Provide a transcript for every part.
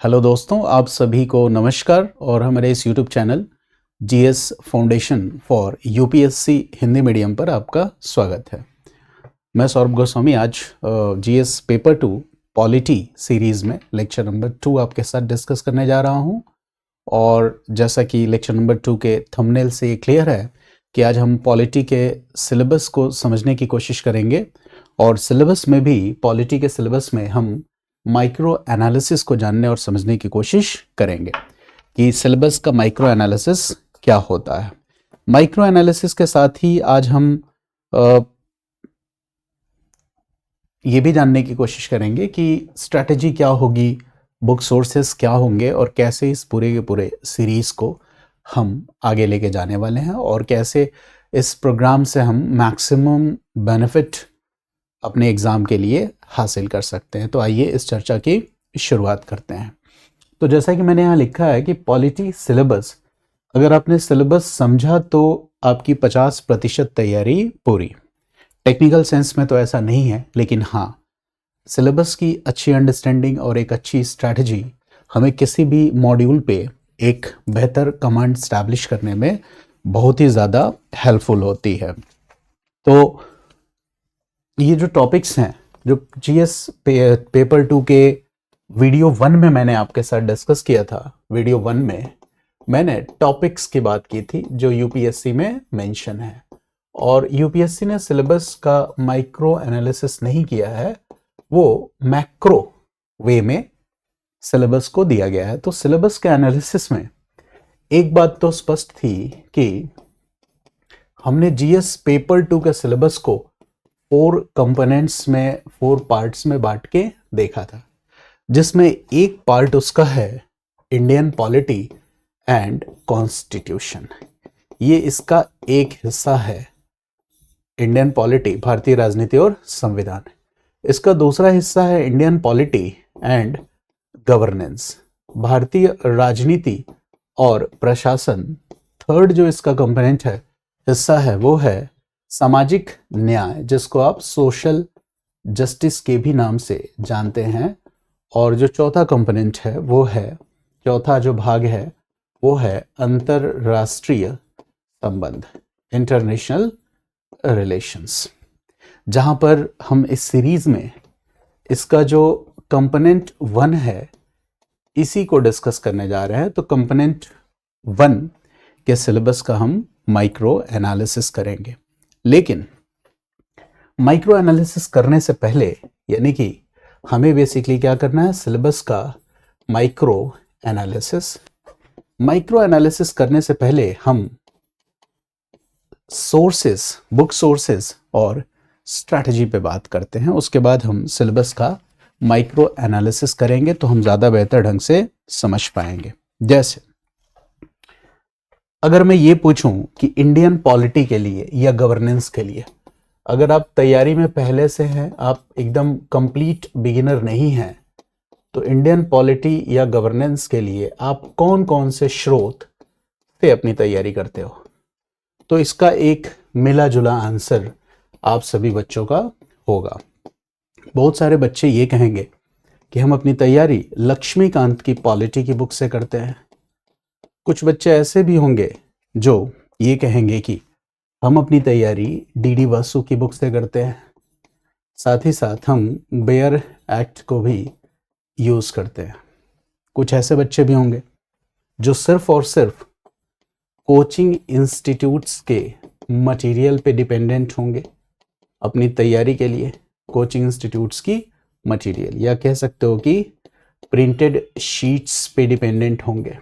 Hello दोस्तों, आप सभी को नमस्कार और हमारे इस YouTube channel GS foundation for UPSC Hindi medium पर आपका स्वागत है। मैं सौरभ गोस्वामी आज जीएस पेपर 2 पॉलिटी सीरीज़ में लेक्चर नंबर 2 आपके साथ डिस्कस करने जा रहा हूं। और जैसा कि लेक्चर नंबर 2 के थंबनेल से ये क्लियर है कि आज हम पॉलिटी के सिलेबस को समझने की कोशिश करेंगे और सिलेबस में भी पॉलिटी के सिलेबस में हम माइक्रो एनालिसिस को जानने और समझने की कोशिश करेंगे कि सिलेबस का माइक्रो एनालिसिस क्या होता है। माइक्रो एनालिसिस के साथ ही आज हम ये भी जानने की कोशिश करेंगे कि स्ट्रैटेजी क्या होगी, बुक सोर्सेस क्या होंगे और कैसे इस पूरे के पूरे सीरीज़ को हम आगे लेके जाने वाले हैं और कैसे इस प्रोग्राम से हम मैक्सिमम बेनिफिट अपने एग्ज़ाम के लिए हासिल कर सकते हैं। तो आइए इस चर्चा की शुरुआत करते हैं। तो जैसा कि मैंने यहाँ लिखा है कि पॉलिटी सिलेबस, अगर आपने सिलेबस समझा तो आपकी 50% तैयारी पूरी। टेक्निकल सेंस में तो ऐसा नहीं है, लेकिन हाँ, सिलेबस की अच्छी अंडरस्टैंडिंग और एक अच्छी स्ट्रैटेजी हमें किसी भी मॉड्यूल पे एक बेहतर कमांड स्टैब्लिश करने में बहुत ही ज़्यादा हेल्पफुल होती है। तो ये जो टॉपिक्स हैं, जो जीएस पेपर 2 के वीडियो 1 में मैंने आपके साथ डिस्कस किया था, वीडियो 1 में मैंने टॉपिक्स की बात की थी जो यूपीएससी में मेंशन है। और यूपीएससी ने सिलेबस का माइक्रो एनालिसिस नहीं किया है, वो मैक्रो वे में सिलेबस को दिया गया है। तो सिलेबस के एनालिसिस में एक बात तो स्पष्ट थी कि हमने जीएस पेपर 2 के सिलेबस को 4 कंपोनेंट्स में, 4 पार्ट्स में बांट के देखा था, जिसमें एक पार्ट उसका है इंडियन पॉलिटी एंड कॉन्स्टिट्यूशन। ये इसका एक हिस्सा है, इंडियन पॉलिटी, भारतीय राजनीति और संविधान। इसका दूसरा हिस्सा है इंडियन पॉलिटी एंड गवर्नेंस, भारतीय राजनीति और प्रशासन। थर्ड जो इसका कंपोनेंट है, हिस्सा है, वो है सामाजिक न्याय, जिसको आप सोशल जस्टिस के भी नाम से जानते हैं। और जो चौथा कंपोनेंट है, वो है, चौथा जो भाग है, वो है अंतरराष्ट्रीय संबंध, इंटरनेशनल रिलेशंस, जहां पर हम इस सीरीज में इसका जो कंपोनेंट 1 है, इसी को डिस्कस करने जा रहे हैं। तो कंपोनेंट 1 के सिलेबस का हम माइक्रो एनालिसिस करेंगे। लेकिन माइक्रो एनालिसिस करने से पहले, यानी कि हमें बेसिकली क्या करना है, सिलेबस का माइक्रो एनालिसिस करने से पहले हम सोर्सेस, बुक सोर्सेस और स्ट्रैटेजी पे बात करते हैं। उसके बाद हम सिलेबस का माइक्रो एनालिसिस करेंगे तो हम ज़्यादा बेहतर ढंग से समझ पाएंगे। जैसे अगर मैं ये पूछूं कि इंडियन पॉलिटी के लिए या गवर्नेंस के लिए, अगर आप तैयारी में पहले से हैं, आप एकदम कंप्लीट बिगिनर नहीं हैं, तो इंडियन पॉलिटी या गवर्नेंस के लिए आप कौन कौन से स्रोत से अपनी तैयारी करते हो, तो इसका एक मिला जुला आंसर आप सभी बच्चों का होगा। बहुत सारे बच्चे ये कहेंगे कि हम अपनी तैयारी लक्ष्मीकांत की पॉलिटी की बुक से करते हैं। कुछ बच्चे ऐसे भी होंगे जो ये कहेंगे कि हम अपनी तैयारी डीडी वासु की बुक से करते हैं। साथ ही साथ हम बेयर एक्ट को भी यूज़ करते हैं। कुछ ऐसे बच्चे भी होंगे जो सिर्फ और सिर्फ कोचिंग इंस्टीट्यूट्स के मटेरियल पे डिपेंडेंट होंगे अपनी तैयारी के लिए, कोचिंग इंस्टीट्यूट्स की मटेरियल, या कह सकते हो कि प्रिंटेड शीट्स पे डिपेंडेंट होंगे।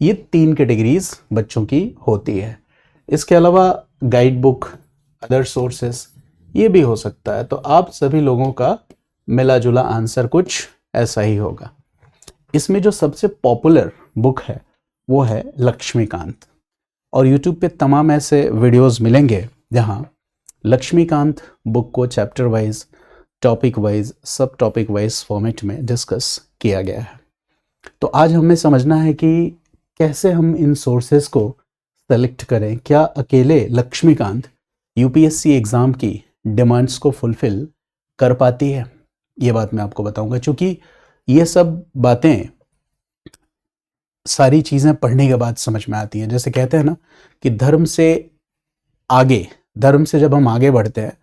ये 3 कैटेगरीज बच्चों की होती है। इसके अलावा गाइड बुक, अदर सोर्सेस, ये भी हो सकता है। तो आप सभी लोगों का मिला जुला आंसर कुछ ऐसा ही होगा। इसमें जो सबसे पॉपुलर बुक है वो है लक्ष्मीकांत, और यूट्यूब पे तमाम ऐसे वीडियोस मिलेंगे जहां लक्ष्मीकांत बुक को चैप्टर वाइज, टॉपिक वाइज, सब टॉपिक वाइज फॉर्मेट में डिस्कस किया गया है। तो आज हमें समझना है कि कैसे हम इन सोर्सेस को सेलेक्ट करें। क्या अकेले लक्ष्मीकांत यूपीएससी एग्ज़ाम की डिमांड्स को फुलफिल कर पाती है, ये बात मैं आपको बताऊंगा। क्योंकि ये सब बातें सारी चीज़ें पढ़ने के बाद समझ में आती हैं। जैसे कहते हैं ना कि धर्म से जब हम आगे बढ़ते हैं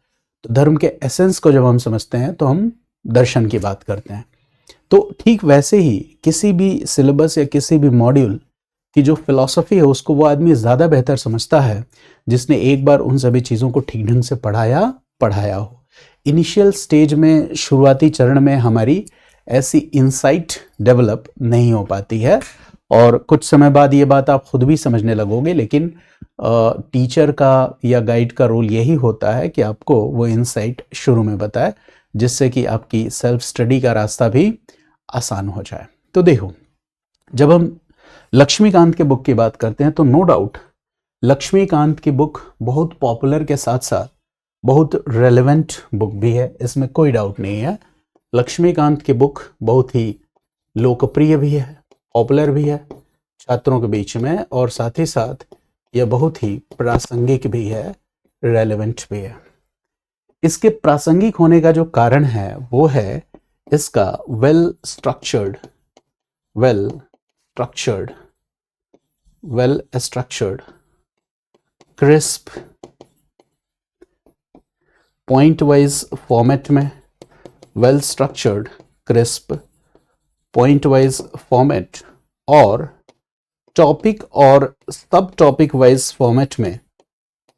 तो धर्म के एसेंस को जब हम समझते हैं तो हम दर्शन की बात करते हैं। तो ठीक वैसे ही किसी भी सिलेबस या किसी भी मॉड्यूल की जो फिलॉसफी है उसको वो आदमी ज़्यादा बेहतर समझता है जिसने एक बार उन सभी चीज़ों को ठीक ढंग से पढ़ाया हो। इनिशियल स्टेज में, शुरुआती चरण में हमारी ऐसी इंसाइट डेवलप नहीं हो पाती है और कुछ समय बाद ये बात आप खुद भी समझने लगोगे, लेकिन टीचर का या गाइड का रोल यही होता है कि आपको वो इंसाइट शुरू में बताए जिससे कि आपकी सेल्फ स्टडी का रास्ता भी आसान हो जाए। तो देखो, जब हम लक्ष्मीकांत के बुक की बात करते हैं तो नो डाउट लक्ष्मीकांत की बुक बहुत पॉपुलर के साथ साथ बहुत रेलेवेंट बुक भी है, इसमें कोई डाउट नहीं है। लक्ष्मीकांत की बुक बहुत ही लोकप्रिय भी है, पॉपुलर भी है छात्रों के बीच में, और साथ ही साथ यह बहुत ही प्रासंगिक भी है, रेलेवेंट भी है। इसके प्रासंगिक होने का जो कारण है वो है इसका well structured crisp point wise format में, well structured crisp point wise format और टॉपिक और सब टॉपिक वाइज फॉर्मेट में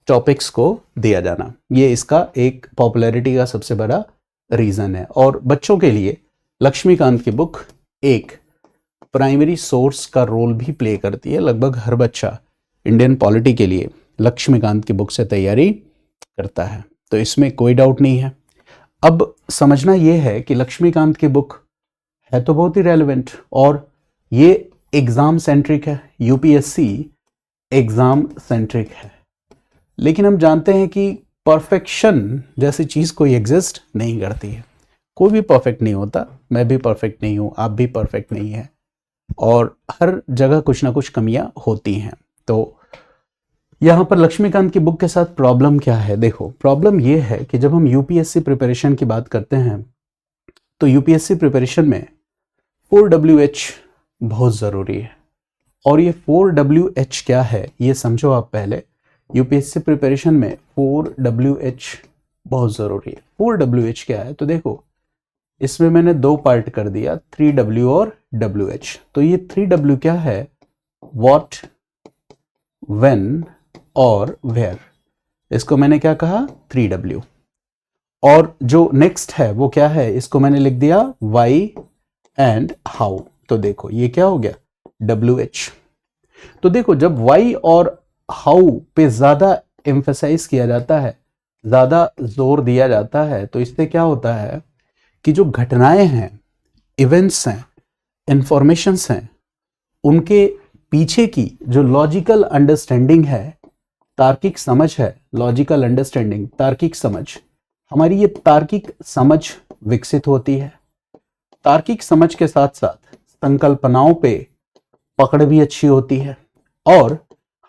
टॉपिक्स को दिया जाना, ये इसका एक पॉपुलैरिटी का सबसे बड़ा रीजन है। और बच्चों के लिए लक्ष्मीकांत की बुक एक प्राइमरी सोर्स का रोल भी प्ले करती है। लगभग हर बच्चा इंडियन पॉलिटी के लिए लक्ष्मीकांत की बुक से तैयारी करता है, तो इसमें कोई डाउट नहीं है। अब समझना यह है कि लक्ष्मीकांत की बुक है तो बहुत ही रेलेवेंट और ये एग्जाम सेंट्रिक है, यूपीएससी एग्जाम सेंट्रिक है, लेकिन हम जानते हैं कि परफेक्शन जैसी चीज कोई एग्जिस्ट नहीं करती है। कोई भी परफेक्ट नहीं होता, मैं भी परफेक्ट नहीं हूं, आप भी परफेक्ट नहीं है, और हर जगह कुछ ना कुछ कमियां होती हैं। तो यहां पर लक्ष्मीकांत की बुक के साथ प्रॉब्लम क्या है? देखो, प्रॉब्लम यह है कि जब हम यूपीएससी प्रिपरेशन की बात करते हैं तो यूपीएससी प्रिपरेशन में 4WH बहुत ज़रूरी है। और ये 4WH क्या है ये समझो आप पहले। यूपीएससी प्रिपरेशन में 4WH बहुत ज़रूरी है। 4WH क्या है? तो देखो, इसमें मैंने दो पार्ट कर दिया, 3W और WH। तो ये 3W क्या है? व्हाट, व्हेन और वेयर। इसको मैंने क्या कहा? 3W। और जो नेक्स्ट है वो क्या है? इसको मैंने लिख दिया वाई एंड हाउ। तो देखो ये क्या हो गया? WH। तो देखो, जब वाई और हाउ पे ज्यादा एम्फेसाइज किया जाता है, ज्यादा जोर दिया जाता है, तो इससे क्या होता है कि जो घटनाएं हैं, इवेंट्स हैं, इंफॉर्मेशंस हैं, उनके पीछे की जो लॉजिकल अंडरस्टैंडिंग है, तार्किक समझ है, लॉजिकल अंडरस्टैंडिंग, तार्किक समझ, हमारी ये तार्किक समझ विकसित होती है। तार्किक समझ के साथ साथ संकल्पनाओं पे पकड़ भी अच्छी होती है और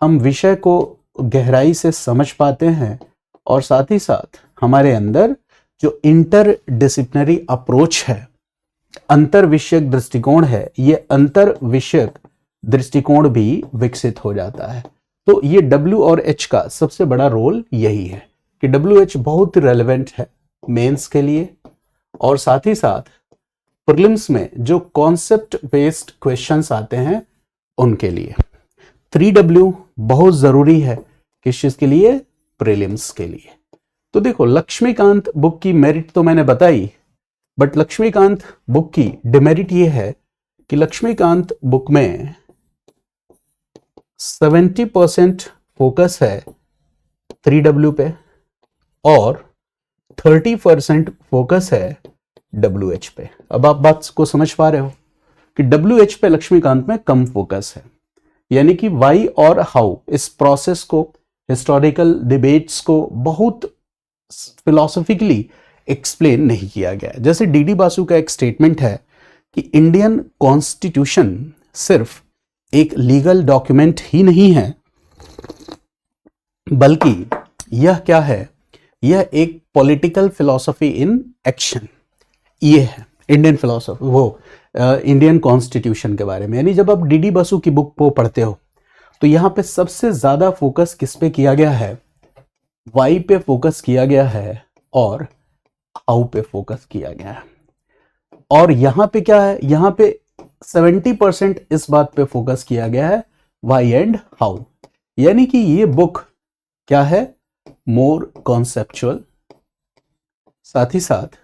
हम विषय को गहराई से समझ पाते हैं, और साथ ही साथ हमारे अंदर जो इंटर डिसिप्लिनरी अप्रोच है, अंतर विषयक दृष्टिकोण है, ये अंतर विषयक दृष्टिकोण भी विकसित हो जाता है। तो ये W और H का सबसे बड़ा रोल यही है कि WH बहुत रेलेवेंट है मेंस के लिए, और साथ ही साथ प्रीलिम्स में जो कॉन्सेप्ट बेस्ड क्वेश्चंस आते हैं उनके लिए 3W बहुत जरूरी है। किस चीज के लिए? प्रीलिम्स के लिए। तो देखो, लक्ष्मीकांत बुक की मेरिट तो मैंने बताई, बट लक्ष्मीकांत बुक की डिमेरिट ये है कि लक्ष्मीकांत बुक में 70% फोकस है 3W पे और 30% फोकस है WH पे। अब आप बात को समझ पा रहे हो कि WH पे लक्ष्मीकांत में कम फोकस है, यानी कि वाई और हाउ, इस प्रोसेस को, हिस्टोरिकल डिबेट्स को बहुत फिलोसॉफिकली एक्सप्लेन नहीं किया गया है। जैसे डीडी बासु का एक स्टेटमेंट है कि इंडियन कॉन्स्टिट्यूशन सिर्फ एक लीगल डॉक्यूमेंट ही नहीं है, बल्कि यह क्या है? यह एक पॉलिटिकल फिलॉसफी इन एक्शन। ये है इंडियन फिलॉसफी, वो इंडियन कॉन्स्टिट्यूशन के बारे में। यानी जब आप डीडी बसु की बुक को पढ़ते हो तो यहाँ पे सबसे ज्यादा फोकस किस पे किया गया है? वाई पे फोकस किया गया है और हाउ पे फोकस किया गया है। और यहाँ पे क्या है? यहाँ पे 70% इस बात पे फोकस किया गया है, वाई एंड हाउ। यानी कि ये बुक क्या है? मोर कॉन्सेप्चुअल, साथ ही साथ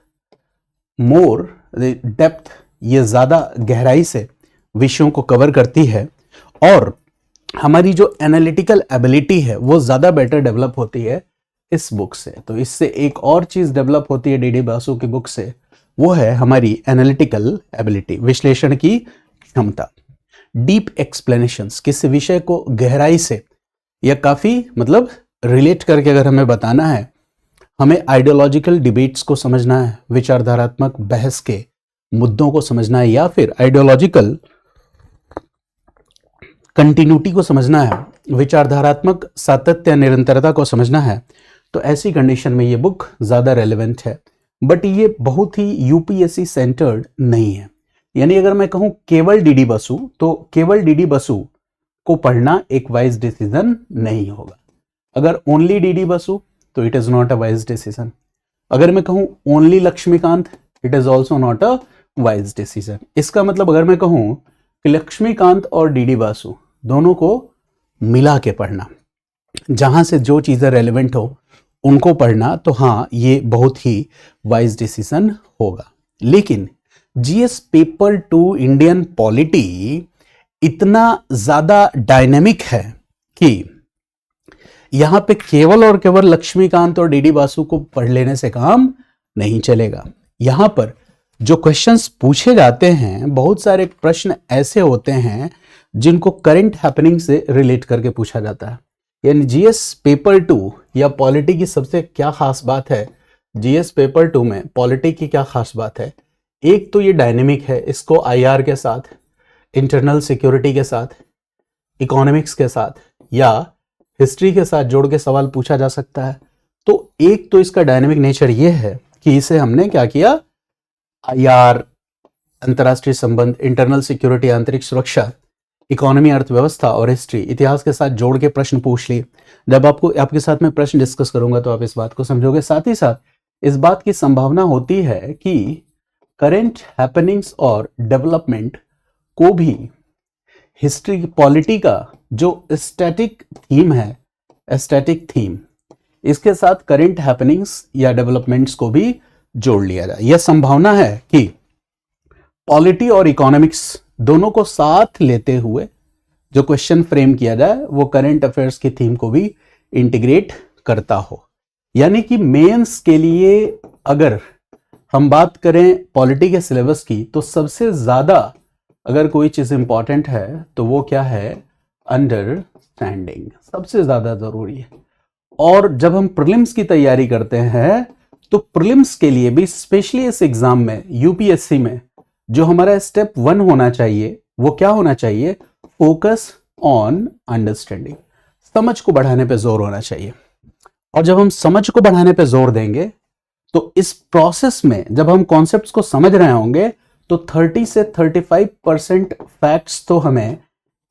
मोर डेप्थ, ये ज्यादा गहराई से विषयों को कवर करती है और हमारी जो एनालिटिकल एबिलिटी है वो ज्यादा बेटर डेवलप होती है इस बुक से। तो इससे एक और चीज डेवलप होती है डीडी बसु की बुक से, वो है हमारी एनालिटिकल एबिलिटी, विश्लेषण की क्षमता। डीप एक्सप्लेनेशंस, किसी विषय को गहराई से या काफी मतलब रिलेट करके अगर हमें बताना है, हमें आइडियोलॉजिकल डिबेट्स को समझना है, विचारधारात्मक बहस के मुद्दों को समझना है, या फिर आइडियोलॉजिकल कंटिन्यूटी को समझना है, विचारधारात्मक सातत्य निरंतरता को समझना है, तो ऐसी कंडीशन में ये बुक ज्यादा रेलेवेंट है। बट ये बहुत ही यूपीएससी सेंटर्ड नहीं है। यानी अगर मैं कहूं केवल डीडी बसु, तो केवल डीडी बसु को पढ़ना एक वाइज डिसीजन नहीं होगा। अगर ओनली डीडी बसु तो it is not a wise decision. अगर मैं कहूं only Laxmikanth, it is also not a wise decision. इसका मतलब अगर मैं कहूं कि लक्ष्मीकांत और डीडी बसु दोनों को मिला के पढ़ना, जहां से जो चीजें रेलेवेंट हो उनको पढ़ना, तो हाँ ये बहुत ही वाइज डिसीजन होगा। लेकिन जीएस पेपर 2 इंडियन पॉलिटी इतना ज्यादा डायनेमिक है कि यहां पे केवल और केवल लक्ष्मीकांत और डीडी बसु को पढ़ लेने से काम नहीं चलेगा। यहां पर जो क्वेश्चंस पूछे जाते हैं, बहुत सारे प्रश्न ऐसे होते हैं जिनको करंट हैपनिंग से रिलेट करके पूछा जाता है। यानी जीएस पेपर 2 या पॉलिटी की सबसे क्या खास बात है? जीएस पेपर 2 में पॉलिटी की क्या खास बात है? एक तो ये डायनेमिक है, इसको आईआर के साथ, इंटरनल सिक्योरिटी के साथ, इकोनॉमिक्स के साथ या हिस्ट्री के साथ जोड़ के सवाल पूछा जा सकता है। तो एक तो इसका डायनेमिक नेचर ये है कि इसे हमने क्या किया, आईआर, अंतरराष्ट्रीय संबंध, इंटरनल सिक्योरिटी, आंतरिक सुरक्षा, इकोनॉमी, अर्थव्यवस्था और हिस्ट्री, इतिहास के साथ जोड़ के प्रश्न पूछ लिए। जब आपके साथ में प्रश्न डिस्कस करूंगा तो आप इस बात को समझोगे। साथ ही साथ इस बात की संभावना होती है कि करंट हैपनिंग्स और डेवलपमेंट को भी हिस्ट्री, पॉलिटी का जो स्टैटिक थीम है, स्टैटिक थीम, इसके साथ करंट हैपनिंग्स या डेवलपमेंट्स को भी जोड़ लिया जाए। यह संभावना है कि पॉलिटी और इकोनॉमिक्स दोनों को साथ लेते हुए जो क्वेश्चन फ्रेम किया जाए वो करंट अफेयर्स की थीम को भी इंटीग्रेट करता हो। यानी कि मेंस के लिए अगर हम बात करें पॉलिटी के सिलेबस की, तो सबसे ज्यादा अगर कोई चीज इंपॉर्टेंट है तो वो क्या है? अंडरस्टैंडिंग सबसे ज्यादा जरूरी है। और जब हम प्रीलिम्स की तैयारी करते हैं तो प्रीलिम्स के लिए भी, स्पेशली इस एग्जाम में, यूपीएससी में, जो हमारा स्टेप 1 होना चाहिए वो क्या होना चाहिए? फोकस ऑन अंडरस्टैंडिंग, समझ को बढ़ाने पे जोर होना चाहिए। और जब हम समझ को बढ़ाने पे जोर देंगे तो इस प्रोसेस में जब हम कॉन्सेप्ट्स को समझ रहे होंगे तो 30 से 35% फैक्ट्स तो हमें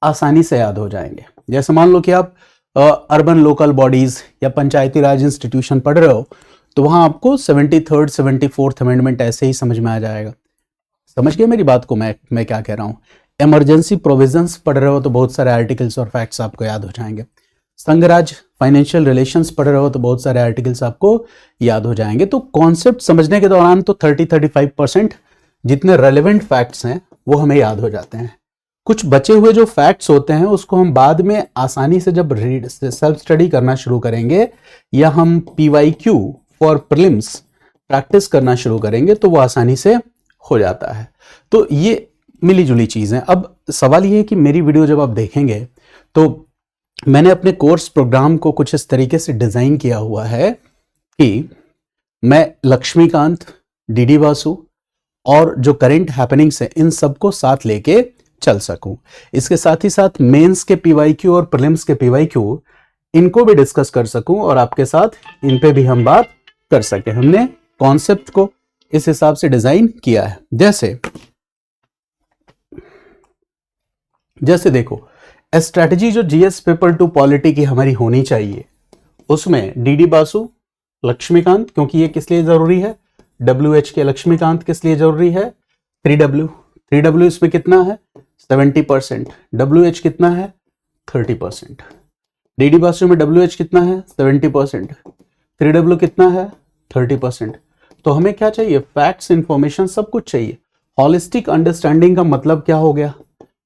आसानी से याद हो जाएंगे। जैसे मान लो कि आप अर्बन लोकल बॉडीज या पंचायती राज इंस्टीट्यूशन पढ़ रहे हो, तो वहां आपको 73rd 74th अमेंडमेंट ऐसे ही समझ में आ जाएगा। समझ गए मेरी बात को? मैं क्या कह रहा हूं। इमरजेंसी प्रोविजंस पढ़ रहे हो तो बहुत सारे आर्टिकल्स और फैक्ट्स आपको याद हो जाएंगे। संघराज फाइनेंशियल रिलेशंस पढ़ रहे हो तो बहुत सारे आर्टिकल्स आपको याद हो जाएंगे। तो कॉन्सेप्ट समझने के दौरान तो 30-35% जितने रेलेवेंट फैक्ट्स हैं वो हमें याद हो जाते हैं। कुछ बचे हुए जो फैक्ट्स होते हैं उसको हम बाद में आसानी से जब रीड से सेल्फ स्टडी करना शुरू करेंगे या हम पीवाईक्यू फॉर प्रीलिम्स प्रैक्टिस करना शुरू करेंगे तो वो आसानी से हो जाता है। तो ये मिली जुली चीज है। अब सवाल ये है कि मेरी वीडियो जब आप देखेंगे तो मैंने अपने कोर्स प्रोग्राम को कुछ इस तरीके से डिजाइन किया हुआ है कि मैं लक्ष्मीकांत, डीडी बसु और जो करंट हैपनिंग्स है इन सबको साथ लेके चल सकूं। इसके साथ ही साथ मेंस के पीवाईक्यू और प्रीलिम्स के पीवाईक्यू इनको भी डिस्कस कर सकूं और आपके साथ इन पे भी हम बात कर सके। हमने कॉन्सेप्ट को इस हिसाब से डिजाइन किया है। जैसे जैसे देखो, स्ट्रैटेजी जो जीएस पेपर 2 पॉलिटी की हमारी होनी चाहिए, उसमें डीडी बासु, लक्ष्मीकांत, क्योंकि ये किस लिए जरूरी है, WH के लक्ष्मीकांत किस लिए जरूरी है, 3W इसमें कितना है 70%, WH कितना है 30%, डीडी बासु में WH कितना है 70%, 3W कितना है 30%। तो हमें क्या चाहिए, फैक्ट्स, इंफॉर्मेशन, सब कुछ चाहिए। हॉलिस्टिक अंडरस्टैंडिंग का मतलब क्या हो गया,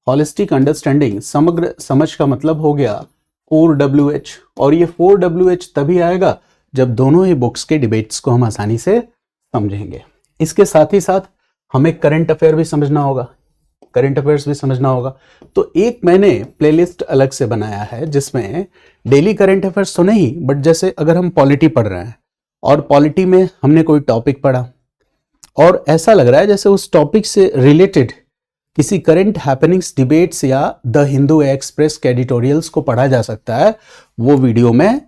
हॉलिस्टिक अंडरस्टैंडिंग, समग्र समझ का मतलब हो गया 4WH, और ये 4WH तभी आएगा जब दोनों ही बुक्स के डिबेट्स को हम आसानी से समझेंगे। इसके साथ ही साथ हमें करंट अफेयर भी समझना होगा, करंट अफेयर्स भी समझना होगा। तो एक मैंने प्लेलिस्ट अलग से बनाया है जिसमें डेली करंट अफेयर्स तो नहीं, बट जैसे अगर हम पॉलिटी पढ़ रहे हैं और पॉलिटी में हमने कोई टॉपिक पढ़ा और ऐसा लग रहा है जैसे उस टॉपिक से रिलेटेड किसी करंट हैपनिंग्स, डिबेट्स या द हिंदू एक्सप्रेस के एडिटोरियल्स को पढ़ा जा सकता है, वो वीडियो मैं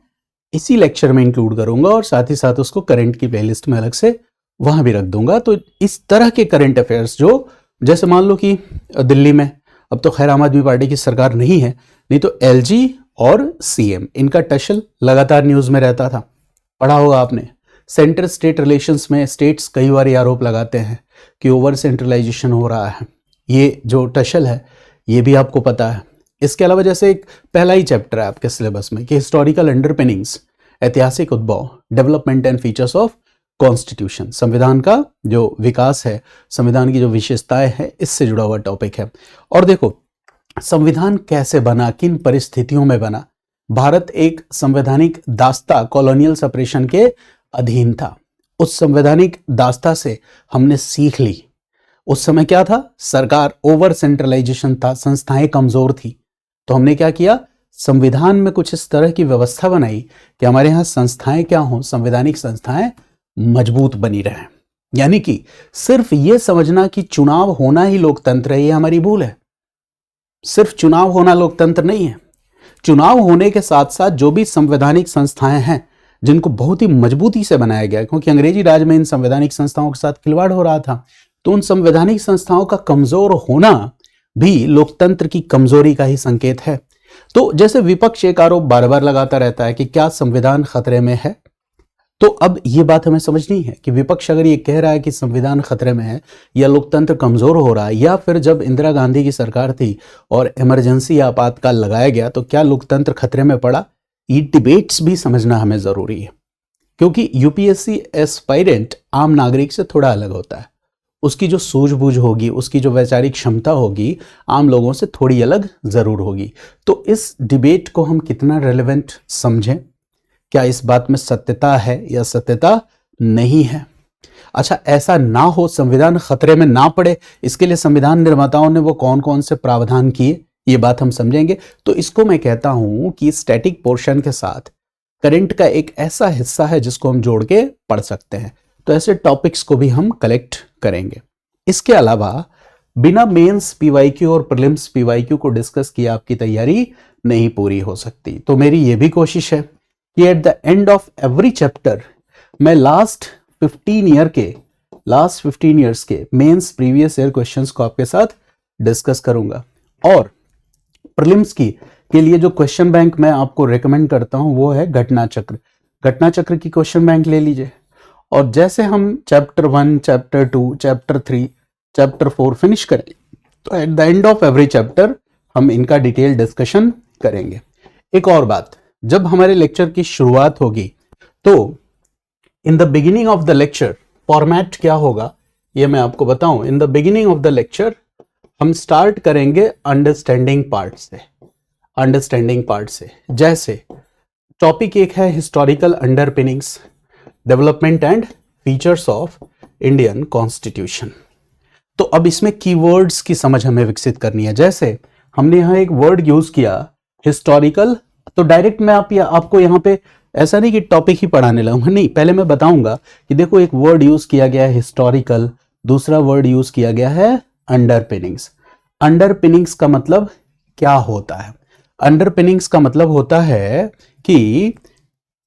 इसी लेक्चर में इंक्लूड करूंगा और साथ ही साथ उसको करंट की प्लेलिस्ट में अलग से वहां भी रख दूंगा। तो इस तरह के करंट अफेयर्स जो, जैसे मान लो कि दिल्ली में अब तो खैर आम आदमी पार्टी की सरकार नहीं है, नहीं तो LG और CM इनका टशल लगातार न्यूज में रहता था, पढ़ा होगा आपने। सेंटर स्टेट रिलेशंस में स्टेट्स कई बार आरोप लगाते हैं कि ओवर सेंट्रलाइजेशन हो रहा है, ये जो टशल है ये भी आपको पता है। इसके अलावा जैसे एक पहला ही चैप्टर है आपके सिलेबस में कि हिस्टोरिकल अंडरपिनिंग्स, ऐतिहासिक उद्भव, development and features of constitution, संविधान का जो विकास है, संविधान की जो विशेषताएं हैं, इससे जुड़ा हुआ टॉपिक है। और देखो संविधान कैसे बना, किन परिस्थितियों में बना। भारत एक संवैधानिक दास्ता, कॉलोनियल सेपरेशन के अधीन था। उस संवैधानिक दास्ता से हमने सीख ली। उस समय क्या था, सरकार ओवर सेंट्रलाइजेशन था, संस्थाएं कमजोर थी। तो हमने क्या किया, संविधान में कुछ इस तरह की व्यवस्था बनाई कि हमारे यहाँ संस्थाएं क्या हों, संवैधानिक संस्थाएं मजबूत बनी रहें। यानी कि सिर्फ ये समझना कि चुनाव होना ही लोकतंत्र है, ये हमारी भूल है। सिर्फ चुनाव होना लोकतंत्र नहीं है। चुनाव होने के साथ साथ जो भी संवैधानिक संस्थाएं हैं जिनको बहुत ही मजबूती से बनाया गया, क्योंकि अंग्रेजी राज में इन संवैधानिक संस्थाओं के साथ खिलवाड़ हो रहा था, तो उन संवैधानिक संस्थाओं का कमजोर होना भी लोकतंत्र की कमजोरी का ही संकेत है। तो जैसे विपक्ष एक आरोप बार बार लगाता रहता है कि क्या संविधान खतरे में है, तो अब ये बात हमें समझनी है कि विपक्ष अगर ये कह रहा है कि संविधान खतरे में है या लोकतंत्र कमजोर हो रहा है, या फिर जब इंदिरा गांधी की सरकार थी और इमरजेंसी या आपातकाल लगाया गया तो क्या लोकतंत्र खतरे में पड़ा, ये डिबेट्स भी समझना हमें जरूरी है। क्योंकि यूपीएससी एस्पायरेंट आम नागरिक से थोड़ा अलग होता है, उसकी जो सूझबूझ होगी, उसकी जो वैचारिक क्षमता होगी आम लोगों से थोड़ी अलग जरूर होगी। तो इस डिबेट को हम कितना रेलेवेंट समझें, क्या इस बात में सत्यता है या सत्यता नहीं है। अच्छा, ऐसा ना हो, संविधान खतरे में ना पड़े, इसके लिए संविधान निर्माताओं ने वो कौन कौन से प्रावधान किए, ये बात हम समझेंगे। तो इसको मैं कहता हूं कि स्टैटिक पोर्शन के साथ करंट का एक ऐसा हिस्सा है जिसको हम जोड़ के पढ़ सकते हैं। तो ऐसे टॉपिक्स को भी हम कलेक्ट करेंगे। इसके अलावा बिना मेंस पीवाईक्यू और प्रीलिम्स पीवाईक्यू को डिस्कस किए आपकी तैयारी नहीं पूरी हो सकती। तो मेरी ये भी कोशिश है कि at the end of every chapter मैं लास्ट 15 ईयर्स के मेंस प्रीवियस ईयर क्वेश्चंस को आपके साथ डिस्कस करूंगा। और प्रीलिम्स के लिए जो क्वेश्चन बैंक मैं आपको रेकमेंड करता हूं वो है घटना चक्र। घटना चक्र की क्वेश्चन बैंक ले लीजिए, और जैसे हम chapter 1, chapter 2, chapter 3, chapter 4 finish करें तो at the end of every chapter हम इनका डिटेल डिस्कशन करेंगे। एक और बात, जब हमारे लेक्चर की शुरुआत होगी तो in the beginning of the lecture format क्या होगा ये मैं आपको बताऊं। In the beginning of the lecture हम स्टार्ट करेंगे अंडरस्टैंडिंग पार्ट से। जैसे टॉपिक एक है historical underpinnings, development and features of Indian constitution. तो अब इसमें कीवर्ड्स की समझ हमें विकसित करनी है। जैसे हमने यहां एक वर्ड यूज किया हिस्टोरिकल, तो डायरेक्ट मैं आपको यहां पे ऐसा नहीं कि टॉपिक ही पढ़ाने लगूंगा, नहीं, पहले मैं बताऊंगा कि देखो एक वर्ड यूज किया गया है हिस्टोरिकल, दूसरा वर्ड यूज किया गया है अंडरपिनिंग्स। अंडरपिनिंग्स का मतलब क्या होता है? अंडरपिनिंग्स का मतलब होता है कि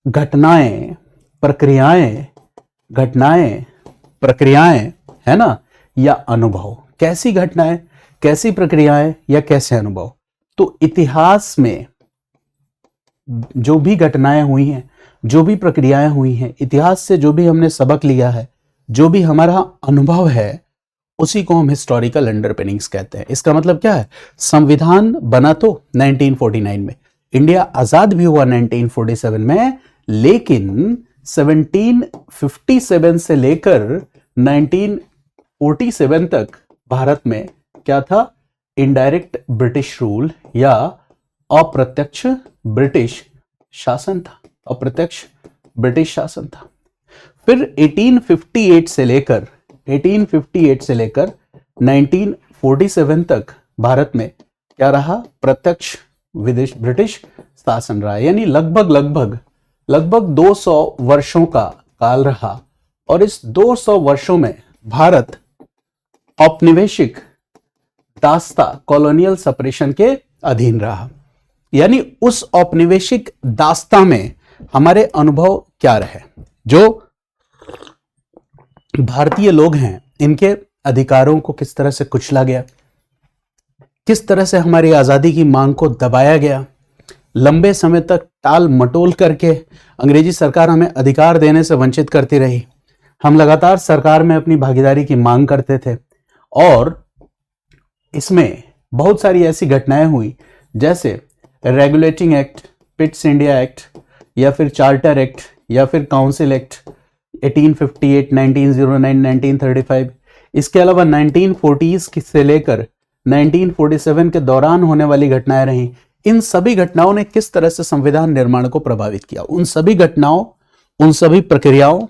घटनाएं, प्रक्रियाएं है ना, या अनुभव। कैसी घटनाएं, कैसी प्रक्रियाएं या कैसे अनुभव। तो इतिहास में जो भी घटनाएं हुई हैं, जो भी प्रक्रियाएं हुई हैं, इतिहास से जो भी हमने सबक लिया है, जो भी हमारा अनुभव है, उसी को हम हिस्टोरिकल अंडरपिनिंग्स कहते हैं। इसका मतलब क्या है? संविधान बना तो 1949 में, इंडिया आजाद भी हुआ 1947 में, लेकिन 1757 से लेकर 1947 तक भारत में क्या था? इनडायरेक्ट ब्रिटिश रूल या अप्रत्यक्ष ब्रिटिश शासन था। अप्रत्यक्ष ब्रिटिश शासन था। फिर 1858 से लेकर 1947 तक भारत में क्या रहा? प्रत्यक्ष विदेश ब्रिटिश शासन रहा, यानी लगभग 200 वर्षों का काल रहा। और इस 200 वर्षों में भारत औपनिवेशिक दास्ता कॉलोनियल सेपरेशन के अधीन रहा। यानी उस औपनिवेशिक दास्ता में हमारे अनुभव क्या रहे? जो भारतीय लोग हैं, इनके अधिकारों को किस तरह से कुचला गया, किस तरह से हमारी आजादी की मांग को दबाया गया, लंबे समय तक टाल मटोल करके अंग्रेजी सरकार हमें अधिकार देने से वंचित करती रही। हम लगातार सरकार में अपनी भागीदारी की मांग करते थे और इसमें बहुत सारी ऐसी घटनाएं हुई जैसे regulating act, Pitt's India act, या फिर चार्टर एक्ट, या फिर काउंसिल एक्ट 1858, 1909, 1935। इसके अलावा 1940s से लेकर 1947 के दौरान होने वाली घटनाएं रहीं। इन सभी घटनाओं ने किस तरह से संविधान निर्माण को प्रभावित किया? उन सभी घटनाओं, उन सभी प्रक्रियाओं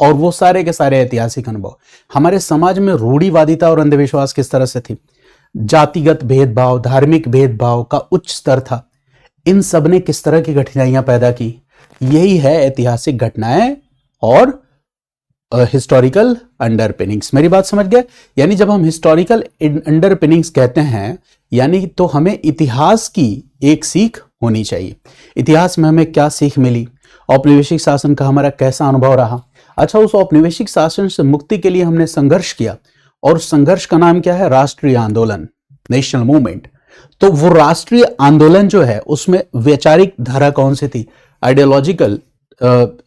और वो सारे के सारे ऐतिहासिक अनुभव, हमारे समाज में रूढ़िवादिता और अंधविश्वास किस तरह से थी, जातिगत भेदभाव, धार्मिक भेदभाव का उच्च स्तर था, इन सब ने किस तरह की कठिनाइयां पैदा की। यही है ऐतिहासिक घटनाएं और हिस्टोरिकल अंडरपिनिंग्स। मेरी बात समझ गए? यानी जब हम हिस्टोरिकल अंडरपिनिंग्स कहते हैं, यानी तो हमें इतिहास की एक सीख होनी चाहिए। इतिहास में हमें क्या सीख मिली, औपनिवेशिक शासन का हमारा कैसा अनुभव रहा। अच्छा, उस औपनिवेशिक शासन से मुक्ति के लिए हमने संघर्ष किया और उस संघर्ष का नाम क्या है? राष्ट्रीय आंदोलन, नेशनल मूवमेंट। तो वो राष्ट्रीय आंदोलन जो है उसमें वैचारिक धारा कौन सी थी, आइडियोलॉजिकल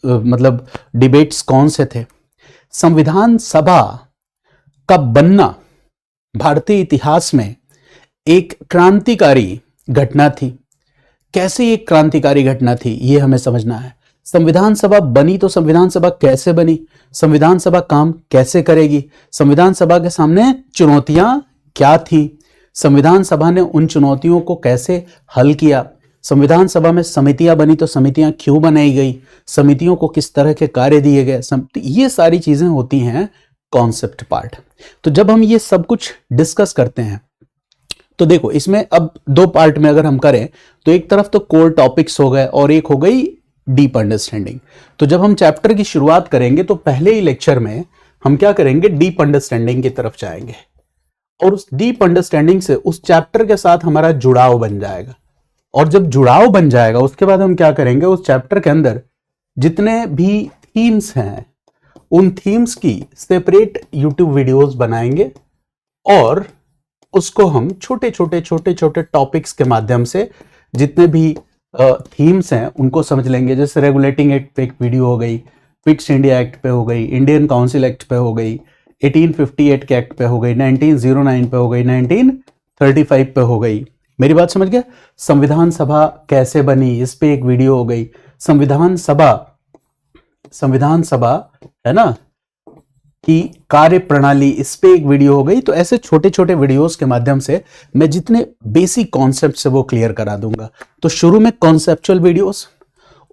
मतलब डिबेट्स कौन से थे। संविधान सभा का बनना भारतीय इतिहास में एक क्रांतिकारी घटना थी। कैसे एक क्रांतिकारी घटना थी, ये हमें समझना है। संविधान सभा बनी तो संविधान सभा कैसे बनी, संविधान सभा काम कैसे करेगी, संविधान सभा के सामने चुनौतियां क्या थी, संविधान सभा ने उन चुनौतियों को कैसे हल किया, संविधान सभा में समितियां बनी तो समितियां क्यों बनाई गई, समितियों को किस तरह के कार्य दिए गए, ये सारी चीजें होती हैं कॉन्सेप्ट पार्ट। तो जब हम ये सब कुछ डिस्कस करते हैं तो देखो, इसमें अब दो पार्ट में अगर हम करें तो एक तरफ तो कोर टॉपिक्स हो गए और एक हो गई डीप अंडरस्टैंडिंग। तो जब हम चैप्टर की शुरुआत करेंगे तो पहले ही लेक्चर में हम क्या करेंगे, डीप अंडरस्टैंडिंग की तरफ जाएंगे और उस डीप अंडरस्टैंडिंग से उस चैप्टर के साथ हमारा जुड़ाव बन जाएगा। और जब जुड़ाव बन जाएगा उसके बाद हम क्या करेंगे, उस चैप्टर के अंदर जितने भी थीम्स हैं उन थीम्स की सेपरेट यूट्यूब वीडियोस बनाएंगे और उसको हम छोटे छोटे टॉपिक्स के माध्यम से जितने भी थीम्स हैं उनको समझ लेंगे। जैसे रेगुलेटिंग एक्ट पे एक वीडियो हो गई, पिट्स इंडिया एक्ट पे हो गई, इंडियन काउंसिल एक्ट पे हो गई, 1858 के एक्ट पे हो गई, 1909 पे हो गई, 1935 पे हो गई। मेरी बात समझ गया? संविधान सभा कैसे बनी, इस पे एक वीडियो हो गई। संविधान सभा है ना की कार्य प्रणाली, इस पे एक वीडियो हो गई। तो ऐसे छोटे छोटे वीडियोस के माध्यम से मैं जितने बेसिक कॉन्सेप्ट है वो क्लियर करा दूंगा। तो शुरू में कॉन्सेप्चुअल वीडियोस,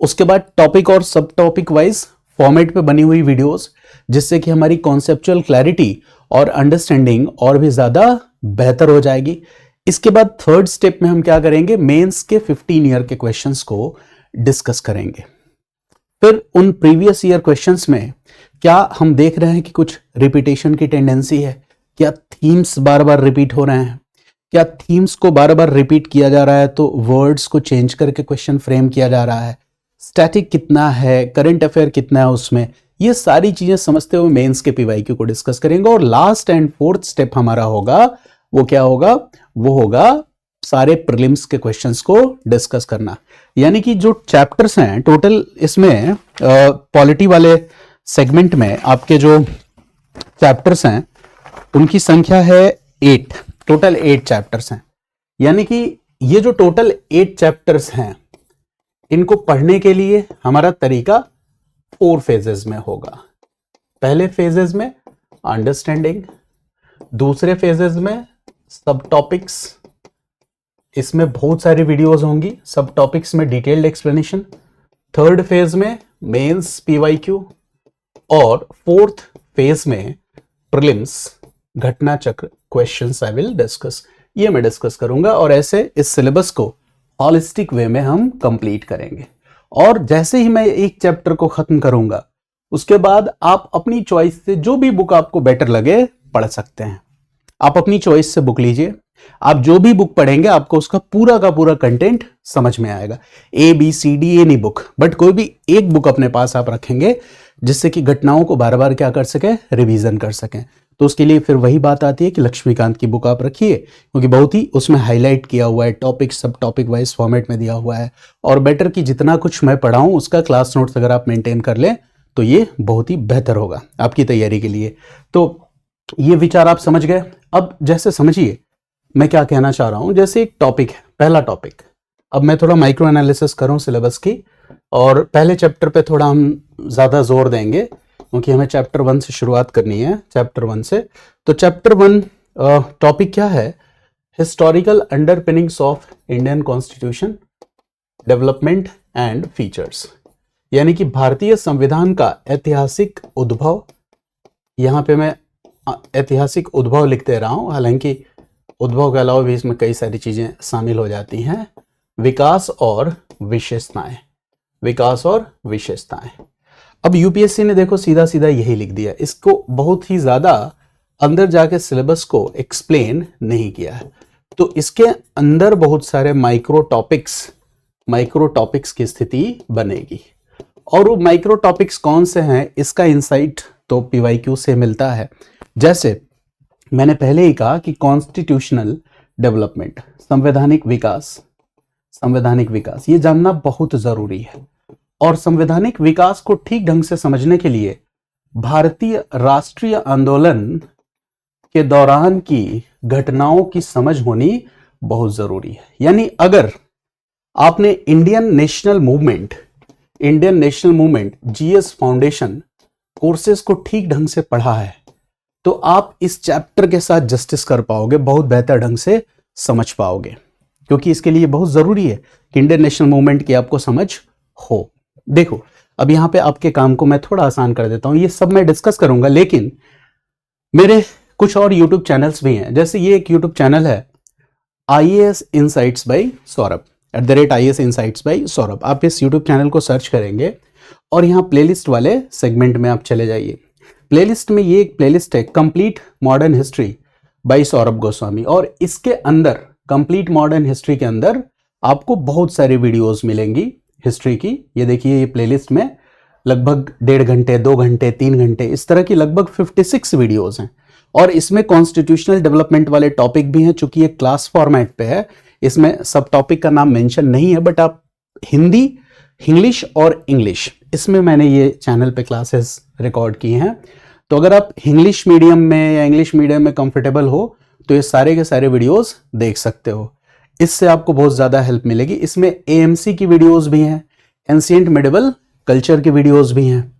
उसके बाद टॉपिक और सब टॉपिक वाइज फॉर्मेट पे बनी हुई वीडियोस, जिससे कि हमारी कॉन्सेप्चुअल क्लैरिटी और अंडरस्टैंडिंग और भी ज्यादा बेहतर हो जाएगी। इसके बाद थर्ड स्टेप में हम क्या करेंगे, मेंस के 15 ईयर के क्वेश्चंस को डिस्कस करेंगे। फिर उन प्रीवियस ईयर क्वेश्चंस में क्या हम देख रहे हैं कि कुछ रिपीटेशन की टेंडेंसी है, क्या थीम्स बार बार रिपीट हो रहे हैं, क्या थीम्स को बार बार रिपीट किया जा रहा है तो वर्ड्स को चेंज करके क्वेश्चन फ्रेम किया जा रहा है, स्टैटिक कितना है, करंट अफेयर कितना है उसमें, ये सारी चीजें समझते हुए मेंस के पीवाईक्यू को डिस्कस करेंगे। और लास्ट एंड फोर्थ स्टेप हमारा होगा, वो क्या होगा, वो होगा सारे प्रीलिम्स के क्वेश्चंस को डिस्कस करना। यानी कि जो चैप्टर्स हैं टोटल इसमें पॉलिटी वाले सेगमेंट में आपके जो चैप्टर्स हैं उनकी संख्या है 8, टोटल 8 चैप्टर्स हैं। यानी कि ये जो टोटल 8 चैप्टर्स हैं इनको पढ़ने के लिए हमारा तरीका 4 फेजेस में होगा। पहले फेजेस में अंडरस्टैंडिंग, दूसरे फेजेस में सब टॉपिक्स, इसमें बहुत सारी वीडियोस होंगी, सब टॉपिक्स में डिटेल्ड एक्सप्लेनेशन। थर्ड फेज में मेंस पीवाईक्यू और फोर्थ फेज में प्रीलिम्स घटना चक्र क्वेश्चंस आई विल डिस्कस। ये मैं डिस्कस करूंगा और ऐसे इस सिलेबस को हॉलिस्टिक वे में हम कंप्लीट करेंगे। और जैसे ही मैं एक चैप्टर को खत्म करूंगा उसके बाद आप अपनी चॉइस से जो भी बुक आपको बेटर लगे पढ़ सकते हैं। आप अपनी चॉइस से बुक लीजिए, आप जो भी बुक पढ़ेंगे आपको उसका पूरा का पूरा कंटेंट समझ में आएगा। ABCD नहीं बुक, बट कोई भी एक बुक अपने पास आप रखेंगे जिससे कि घटनाओं को बार बार क्या कर सके, रिवीजन कर सकें। तो उसके लिए फिर वही बात आती है कि लक्ष्मीकांत की बुक आप रखिए, क्योंकि बहुत ही उसमें हाईलाइट किया हुआ है, टॉपिक सब टॉपिक वाइज फॉर्मेट में दिया हुआ है। और बेटर कि जितना कुछ मैं पढ़ाऊं उसका क्लास नोट्स अगर आप मेंटेन कर लें तो ये बहुत ही बेहतर होगा आपकी तैयारी के लिए। तो ये विचार आप समझ गए। अब जैसे समझिए मैं क्या कहना चाह रहा हूं। जैसे एक टॉपिक है, पहला टॉपिक, अब मैं थोड़ा माइक्रो एनालिसिस करूं सिलेबस की, और पहले चैप्टर पे थोड़ा हम ज्यादा जोर देंगे क्योंकि हमें चैप्टर 1 से शुरुआत करनी है, चैप्टर 1 से। तो चैप्टर 1 टॉपिक क्या है? Historical underpinnings of Indian constitution, development and features. यानी कि भारतीय संविधान का ऐतिहासिक उद्भव। यहां पे मैं ऐतिहासिक उद्भव लिख दे रहा हूं, हालांकि उद्भव के अलावा भी इसमें कई सारी चीजें शामिल हो जाती हैं। विकास और विशेषताएं, विकास और विशेषताएं। अब यूपीएससी ने देखो सीधा सीधा यही लिख दिया, इसको बहुत ही ज्यादा अंदर जाके सिलेबस को एक्सप्लेन नहीं किया है। तो इसके अंदर बहुत सारे माइक्रो टॉपिक्स की स्थिति बनेगी। और वो माइक्रो टॉपिक्स कौन से हैं इसका इंसाइट तो पीवाईक्यू से मिलता है। जैसे मैंने पहले ही कहा कि कॉन्स्टिट्यूशनल डेवलपमेंट, संवैधानिक विकास ये जानना बहुत जरूरी है। और संवैधानिक विकास को ठीक ढंग से समझने के लिए भारतीय राष्ट्रीय आंदोलन के दौरान की घटनाओं की समझ होनी बहुत जरूरी है। यानी अगर आपने Indian national movement GS foundation courses को ठीक ढंग से पढ़ा है तो आप इस चैप्टर के साथ जस्टिस कर पाओगे, बहुत बेहतर ढंग से समझ पाओगे, क्योंकि इसके लिए बहुत जरूरी है कि इंडियन नेशनल मूवमेंट की आपको समझ हो। देखो अब यहां पे आपके काम को मैं थोड़ा आसान कर देता हूं, ये सब मैं डिस्कस करूंगा, लेकिन मेरे कुछ और यूट्यूब चैनल्स भी हैं। जैसे ये एक यूट्यूब चैनल है IAS Insights by Saurabh, @IAS Insights by Saurabh. आप इस यूट्यूब चैनल को सर्च करेंगे और यहाँ प्लेलिस्ट वाले सेगमेंट में आप चले जाइए। प्लेलिस्ट में ये एक प्लेलिस्ट है complete modern history by Saurabh Goswami, और इसके अंदर कंप्लीट मॉडर्न हिस्ट्री के अंदर आपको बहुत सारी वीडियोस मिलेंगी हिस्ट्री की। ये देखिए ये प्लेलिस्ट में लगभग 1.5 घंटे, 2 घंटे, 3 घंटे, इस तरह की लगभग 56 वीडियोस हैं। और इसमें कॉन्स्टिट्यूशनल डेवलपमेंट वाले टॉपिक भी हैं। चूंकि ये क्लास फॉर्मेट पे है, इसमें सब टॉपिक का नाम मेंशन नहीं है, बट आप हिंदी, इंग्लिश और इंग्लिश, इसमें मैंने ये चैनल पे क्लासेस रिकॉर्ड की हैं। तो अगर आप इंग्लिश मीडियम में या इंग्लिश मीडियम में कंफर्टेबल हो तो ये सारे के सारे वीडियोस देख सकते हो। इससे आपको बहुत ज़्यादा हेल्प मिलेगी। इसमें AMC की वीडियोस भी हैं, एंशिएंट मेडिवल कल्चर की वीडियोस भी हैं,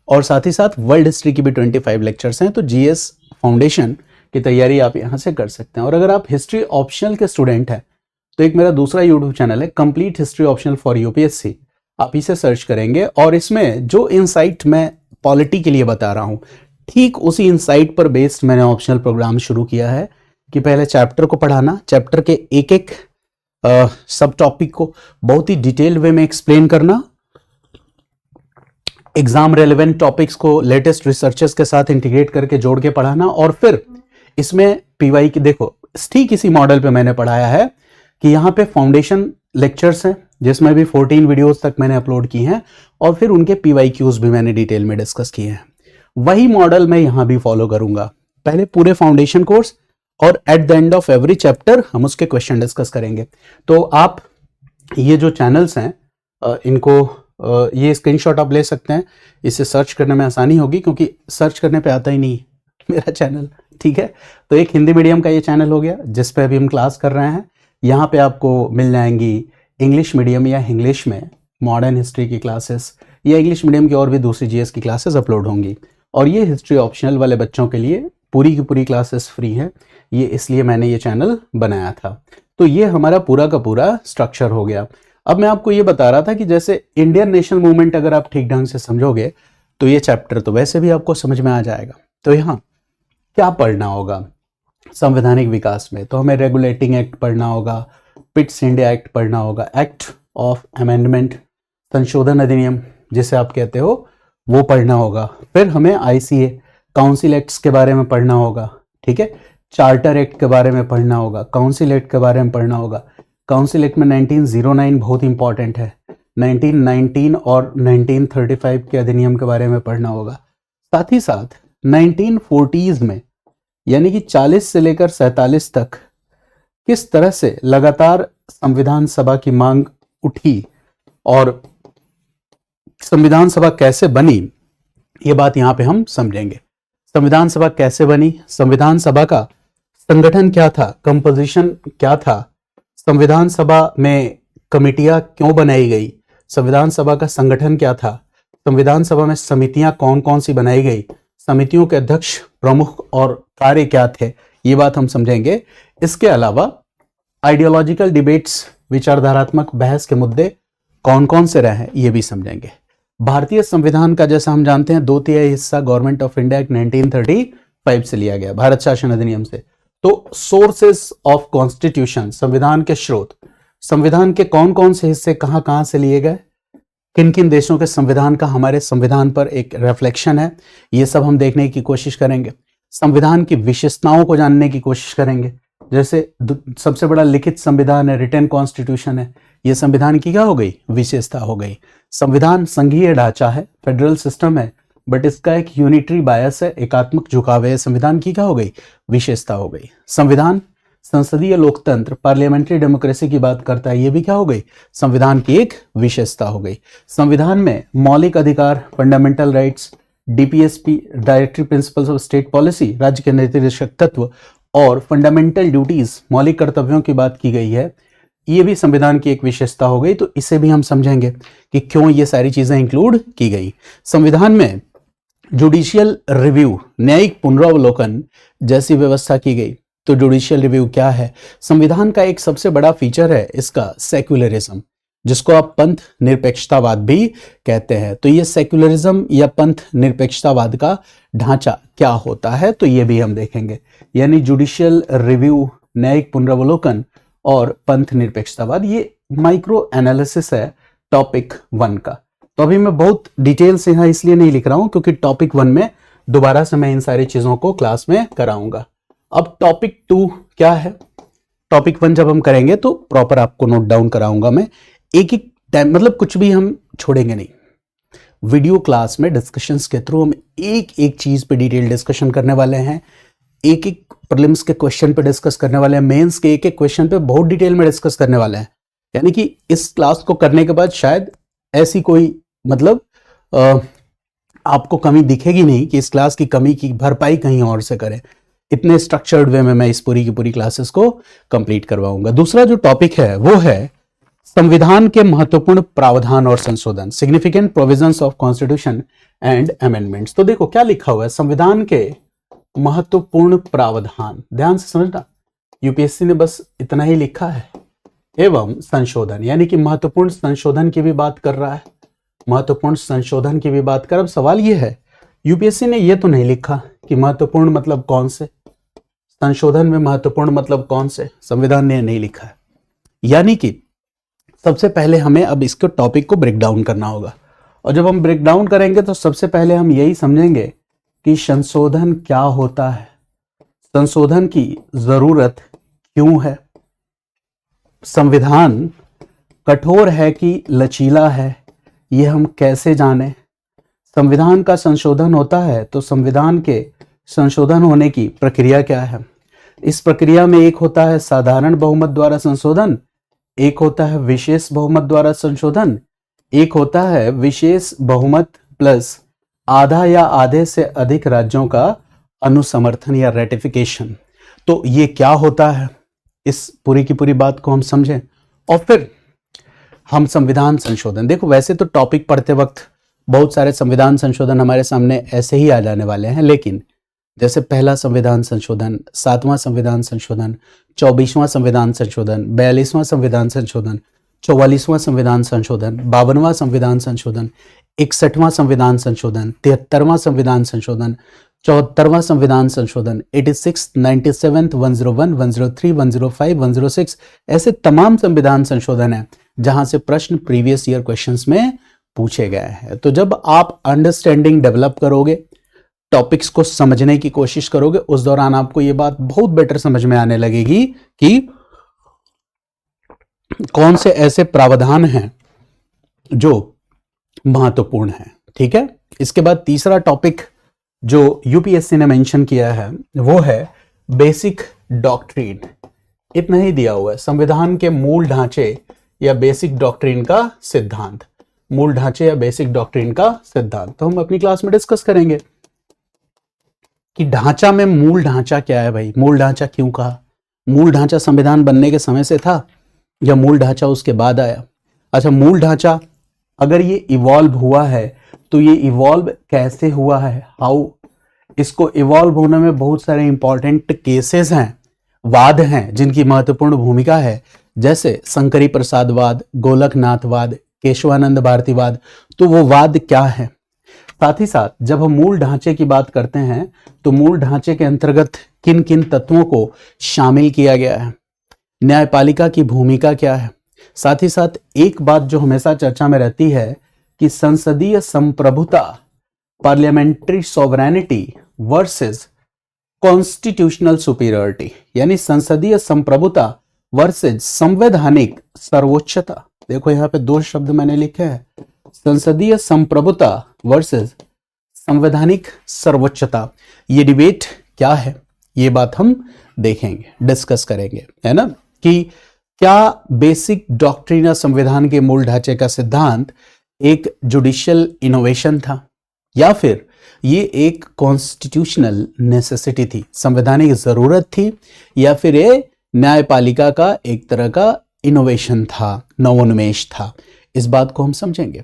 और साथ ही साथ वर्ल्ड हिस्ट्री की भी 25 लेक्चर्स हैं। तो GS फाउंडेशन की तैयारी आप यहाँ से कर सकते हैं। और अगर आप हिस्ट्री ऑप्शनल के स्टूडेंट हैं तो एक मेरा दूसरा यूट्यूब चैनल है complete history optional for UPSC, आप इसे सर्च करेंगे और इसमें जो इंसाइट मैं पॉलिटी के लिए बता रहा हूँ ठीक उसी इंसाइट पर बेस्ड मैंने ऑप्शनल प्रोग्राम शुरू किया है कि पहले चैप्टर को पढ़ाना, चैप्टर के एक एक सब टॉपिक को बहुत ही डिटेल वे में एक्सप्लेन करना, एग्जाम रेलेवेंट टॉपिक्स को लेटेस्ट रिसर्चेस के साथ इंटीग्रेट करके जोड़ के पढ़ाना, और फिर इसमें PY की देखो ठीक इसी मॉडल पे मैंने पढ़ाया है कि यहाँ पे फाउंडेशन लेक्चर्स हैं जिसमें भी 14 वीडियोस तक मैंने अपलोड की हैं, और फिर उनके PYQs भी मैंने डिटेल में डिस्कस किए हैं। वही मॉडल मैं यहाँ भी फॉलो करूंगा। पहले पूरे फाउंडेशन कोर्स, और at the end of every chapter हम उसके क्वेश्चन डिस्कस करेंगे। तो आप ये जो चैनल्स हैं इनको ये स्क्रीनशॉट आप ले सकते हैं, इसे सर्च करने में आसानी होगी क्योंकि सर्च करने पे आता ही नहीं मेरा चैनल, ठीक है। तो एक हिंदी मीडियम का ये चैनल हो गया जिस पे अभी हम क्लास कर रहे हैं। यहाँ पे आपको मिल जाएंगी इंग्लिश मीडियम या इंग्लिश में मॉडर्न हिस्ट्री की क्लासेस, या इंग्लिश मीडियम की और भी दूसरी जीएस की क्लासेस अपलोड होंगी। और ये हिस्ट्री ऑप्शनल वाले बच्चों के लिए पूरी की पूरी क्लासेस फ्री हैं, ये इसलिए मैंने ये चैनल बनाया था। तो ये हमारा पूरा का पूरा स्ट्रक्चर हो गया। अब मैं आपको ये बता रहा था कि जैसे इंडियन नेशनल मूवमेंट अगर आप ठीक ढंग से समझोगे तो ये चैप्टर तो वैसे भी आपको समझ में आ जाएगा। तो यहाँ क्या पढ़ना होगा संवैधानिक विकास में, तो हमें रेगुलेटिंग एक्ट पढ़ना होगा, पिट्स इंडिया एक्ट पढ़ना होगा, एक्ट ऑफ अमेंडमेंट संशोधन अधिनियम जिसे आप कहते हो वो पढ़ना होगा। फिर हमें आईसीए काउंसिल एक्ट्स के बारे में पढ़ना होगा, ठीक है। चार्टर एक्ट के बारे में पढ़ना होगा, काउंसिल एक्ट के बारे में पढ़ना होगा। काउंसिल एक्ट में 1909 बहुत इंपॉर्टेंट है, 1919 और 1935 के अधिनियम के बारे में पढ़ना होगा। साथ ही साथ 1940s में यानी कि 40 से लेकर 47 तक किस तरह से लगातार संविधान सभा की मांग उठी और संविधान सभा कैसे बनी, ये बात यहां पे हम समझेंगे। संविधान सभा कैसे बनी, संविधान सभा का संगठन क्या था, कंपोजिशन क्या था, संविधान सभा में कमेटियां क्यों बनाई गई, संविधान सभा का संगठन क्या था, संविधान सभा में समितियां कौन कौन सी बनाई गई, समितियों के अध्यक्ष प्रमुख और कार्य क्या थे, ये बात हम समझेंगे। इसके अलावा आइडियोलॉजिकल डिबेट्स विचारधारात्मक बहस के मुद्दे कौन कौन से रहे ये भी समझेंगे। भारतीय संविधान का जैसा हम जानते हैं 2/3 हिस्सा गवर्नमेंट ऑफ इंडिया एक्ट 1935 से लिया गया, भारत शासन अधिनियम से। तो सोर्सेस ऑफ कॉन्स्टिट्यूशन, संविधान के स्रोत, संविधान के कौन कौन से हिस्से कहां कहां से लिए गए, किन किन देशों के संविधान का हमारे संविधान पर एक रिफ्लेक्शन है, ये सब हम देखने की कोशिश करेंगे। संविधान की विशेषताओं को जानने की कोशिश करेंगे। जैसे सबसे बड़ा लिखित संविधान है, रिटन कॉन्स्टिट्यूशन है, ये संविधान की क्या हो गई, विशेषता हो गई। संविधान संघीय ढांचा है, फेडरल सिस्टम है, बट इसका एक यूनिटरी बायस है, एकात्मक झुकाव है, संविधान की क्या हो गई, विशेषता हो गई। संविधान संसदीय लोकतंत्र, पार्लियामेंट्री डेमोक्रेसी की बात करता है, ये भी क्या हो गई, संविधान की एक विशेषता हो गई। संविधान में मौलिक अधिकार, fundamental rights, DPSP, directory principles of state policy, राज्य के निर्देशक तत्व और फंडामेंटल ड्यूटीज, मौलिक कर्तव्यों की बात की गई है, ये भी संविधान की एक विशेषता हो गई। तो इसे भी हम समझेंगे कि क्यों ये सारी चीजें इंक्लूड की गई। संविधान में जुडिशियल रिव्यू, न्यायिक पुनरावलोकन जैसी व्यवस्था की गई। तो जुडिशियल रिव्यू क्या है, संविधान का एक सबसे बड़ा फीचर है इसका सेक्युलरिज्म, जिसको आप पंथ निरपेक्षतावाद भी कहते हैं। तो ये सेक्युलरिज्म या पंथ निरपेक्षतावाद का ढांचा क्या होता है, तो ये भी हम देखेंगे। यानी जुडिशियल रिव्यू, न्यायिक पुनरावलोकन और पंथ निरपेक्षतावाद, ये माइक्रो एनालिसिस है टॉपिक 1 का। तो अभी मैं बहुत डिटेल से यहाँ इसलिए नहीं लिख रहा हूं क्योंकि टॉपिक 1 में दोबारा से मैं इन सारी चीजों को क्लास में कराऊंगा। अब टॉपिक 2 क्या है, टॉपिक 1 जब हम करेंगे तो प्रॉपर आपको नोट डाउन कराऊंगा मैं, एक एक टाइम, मतलब कुछ भी हम छोड़ेंगे नहीं। वीडियो क्लास में डिस्कशंस के थ्रू हम एक एक चीज पे डिटेल डिस्कशन करने वाले हैं, एक एक प्रीलिम्स के क्वेश्चन पे डिस्कस करने वाले हैं, मेंस के एक एक क्वेश्चन पे बहुत डिटेल में डिस्कस करने वाले हैं। यानी कि इस क्लास को करने के बाद शायद ऐसी कोई मतलब आपको कमी दिखेगी नहीं कि इस क्लास की कमी की भरपाई कहीं और से करें। इतने स्ट्रक्चर्ड वे में मैं इस पूरी की पूरी क्लासेस को कंप्लीट करवाऊंगा। दूसरा जो टॉपिक है वो है संविधान के महत्वपूर्ण प्रावधान और संशोधन, significant provisions of constitution and amendments. तो देखो क्या लिखा हुआ है, संविधान के महत्वपूर्ण प्रावधान, ध्यान से समझना, यूपीएससी ने बस इतना ही लिखा है, एवं संशोधन, यानी कि महत्वपूर्ण संशोधन की भी बात कर रहा है, महत्वपूर्ण संशोधन की भी बात कर। अब सवाल यह है, यूपीएससी ने यह तो नहीं लिखा कि महत्वपूर्ण मतलब कौन से, संशोधन में महत्वपूर्ण मतलब कौन से, संविधान ने नहीं लिखा है। यानी कि सबसे पहले हमें अब इसके टॉपिक को ब्रेक डाउन करना होगा, और जब हम ब्रेक डाउन करेंगे तो सबसे पहले हम यही समझेंगे कि संशोधन क्या होता है, संशोधन की जरूरत क्यों है, संविधान कठोर है कि लचीला है, ये हम कैसे जाने, संविधान का संशोधन होता है तो संविधान के संशोधन होने की प्रक्रिया क्या है। इस प्रक्रिया में एक होता है साधारण बहुमत द्वारा संशोधन, एक होता है विशेष बहुमत द्वारा संशोधन, एक होता है विशेष बहुमत प्लस आधा या आधे से अधिक राज्यों का अनुसमर्थन या रेटिफिकेशन। तो ये क्या होता है, इस पूरी की पूरी बात को हम समझें और फिर हम संविधान संशोधन। देखो वैसे तो टॉपिक पढ़ते वक्त बहुत सारे संविधान संशोधन हमारे सामने ऐसे ही आ जाने वाले हैं, लेकिन जैसे पहला संविधान संशोधन, 7वां संविधान संशोधन, 24वां संविधान संशोधन, 42वां संविधान संशोधन, 44वां संविधान संशोधन, 52वां संविधान संशोधन, 61वां संविधान संशोधन, 73वां संविधान संशोधन, 74वां संविधान संशोधन, 86, 97, 101, 103, 105, 106 ऐसे तमाम संविधान संशोधन है जहां से प्रश्न प्रीवियस ईयर क्वेश्चंस में पूछे गए हैं। तो जब आप अंडरस्टैंडिंग डेवलप करोगे, टॉपिक्स को समझने की कोशिश करोगे, उस दौरान आपको यह बात बहुत बेटर समझ में आने लगेगी कि कौन से ऐसे प्रावधान हैं जो महत्वपूर्ण हैं। ठीक है, इसके बाद तीसरा टॉपिक जो यूपीएससी ने मेंशन किया है वो है बेसिक डॉक्ट्रिन। इतना ही दिया हुआ है, संविधान के मूल ढांचे या बेसिक डॉक्ट्रिन का सिद्धांत, मूल ढांचे या बेसिक डॉक्ट्रिन का सिद्धांत। तो हम अपनी क्लास में डिस्कस करेंगे कि ढांचा में मूल ढांचा क्या है। भाई मूल ढांचा क्यों कहा, मूल ढांचा संविधान बनने के समय से था या मूल ढांचा उसके बाद आया। अच्छा, मूल ढांचा अगर ये इवॉल्व हुआ है तो ये इवॉल्व कैसे हुआ है, हाउ, इसको इवॉल्व होने में बहुत सारे इंपॉर्टेंट केसेस हैं, वाद हैं जिनकी महत्वपूर्ण भूमिका है, जैसे शंकरी प्रसादवाद, गोलकनाथवाद, केशवानंद भारतीवाद। तो वो वाद क्या है, साथ ही साथ जब हम मूल ढांचे की बात करते हैं तो मूल ढांचे के अंतर्गत किन किन तत्वों को शामिल किया गया है, न्यायपालिका की भूमिका क्या है। साथ ही साथ एक बात जो हमेशा चर्चा में रहती है कि संसदीय संप्रभुता, parliamentary sovereignty versus constitutional superiority, यानी संसदीय संप्रभुता वर्सेस संवैधानिक सर्वोच्चता। देखो यहाँ पे दो शब्द मैंने लिखे हैं, संसदीय संप्रभुता वर्सेस संवैधानिक सर्वोच्चता। ये डिबेट क्या है, ये बात हम देखेंगे, डिस्कस करेंगे, है ना, कि क्या बेसिक डॉक्ट्रिन संविधान के मूल ढांचे का सिद्धांत एक जुडिशियल इनोवेशन था या फिर ये एक कॉन्स्टिट्यूशनल नेसेसिटी थी, संवैधानिक जरूरत थी, या फिर ये न्यायपालिका का एक तरह का इनोवेशन था, नवोन्मेष था। इस बात को हम समझेंगे।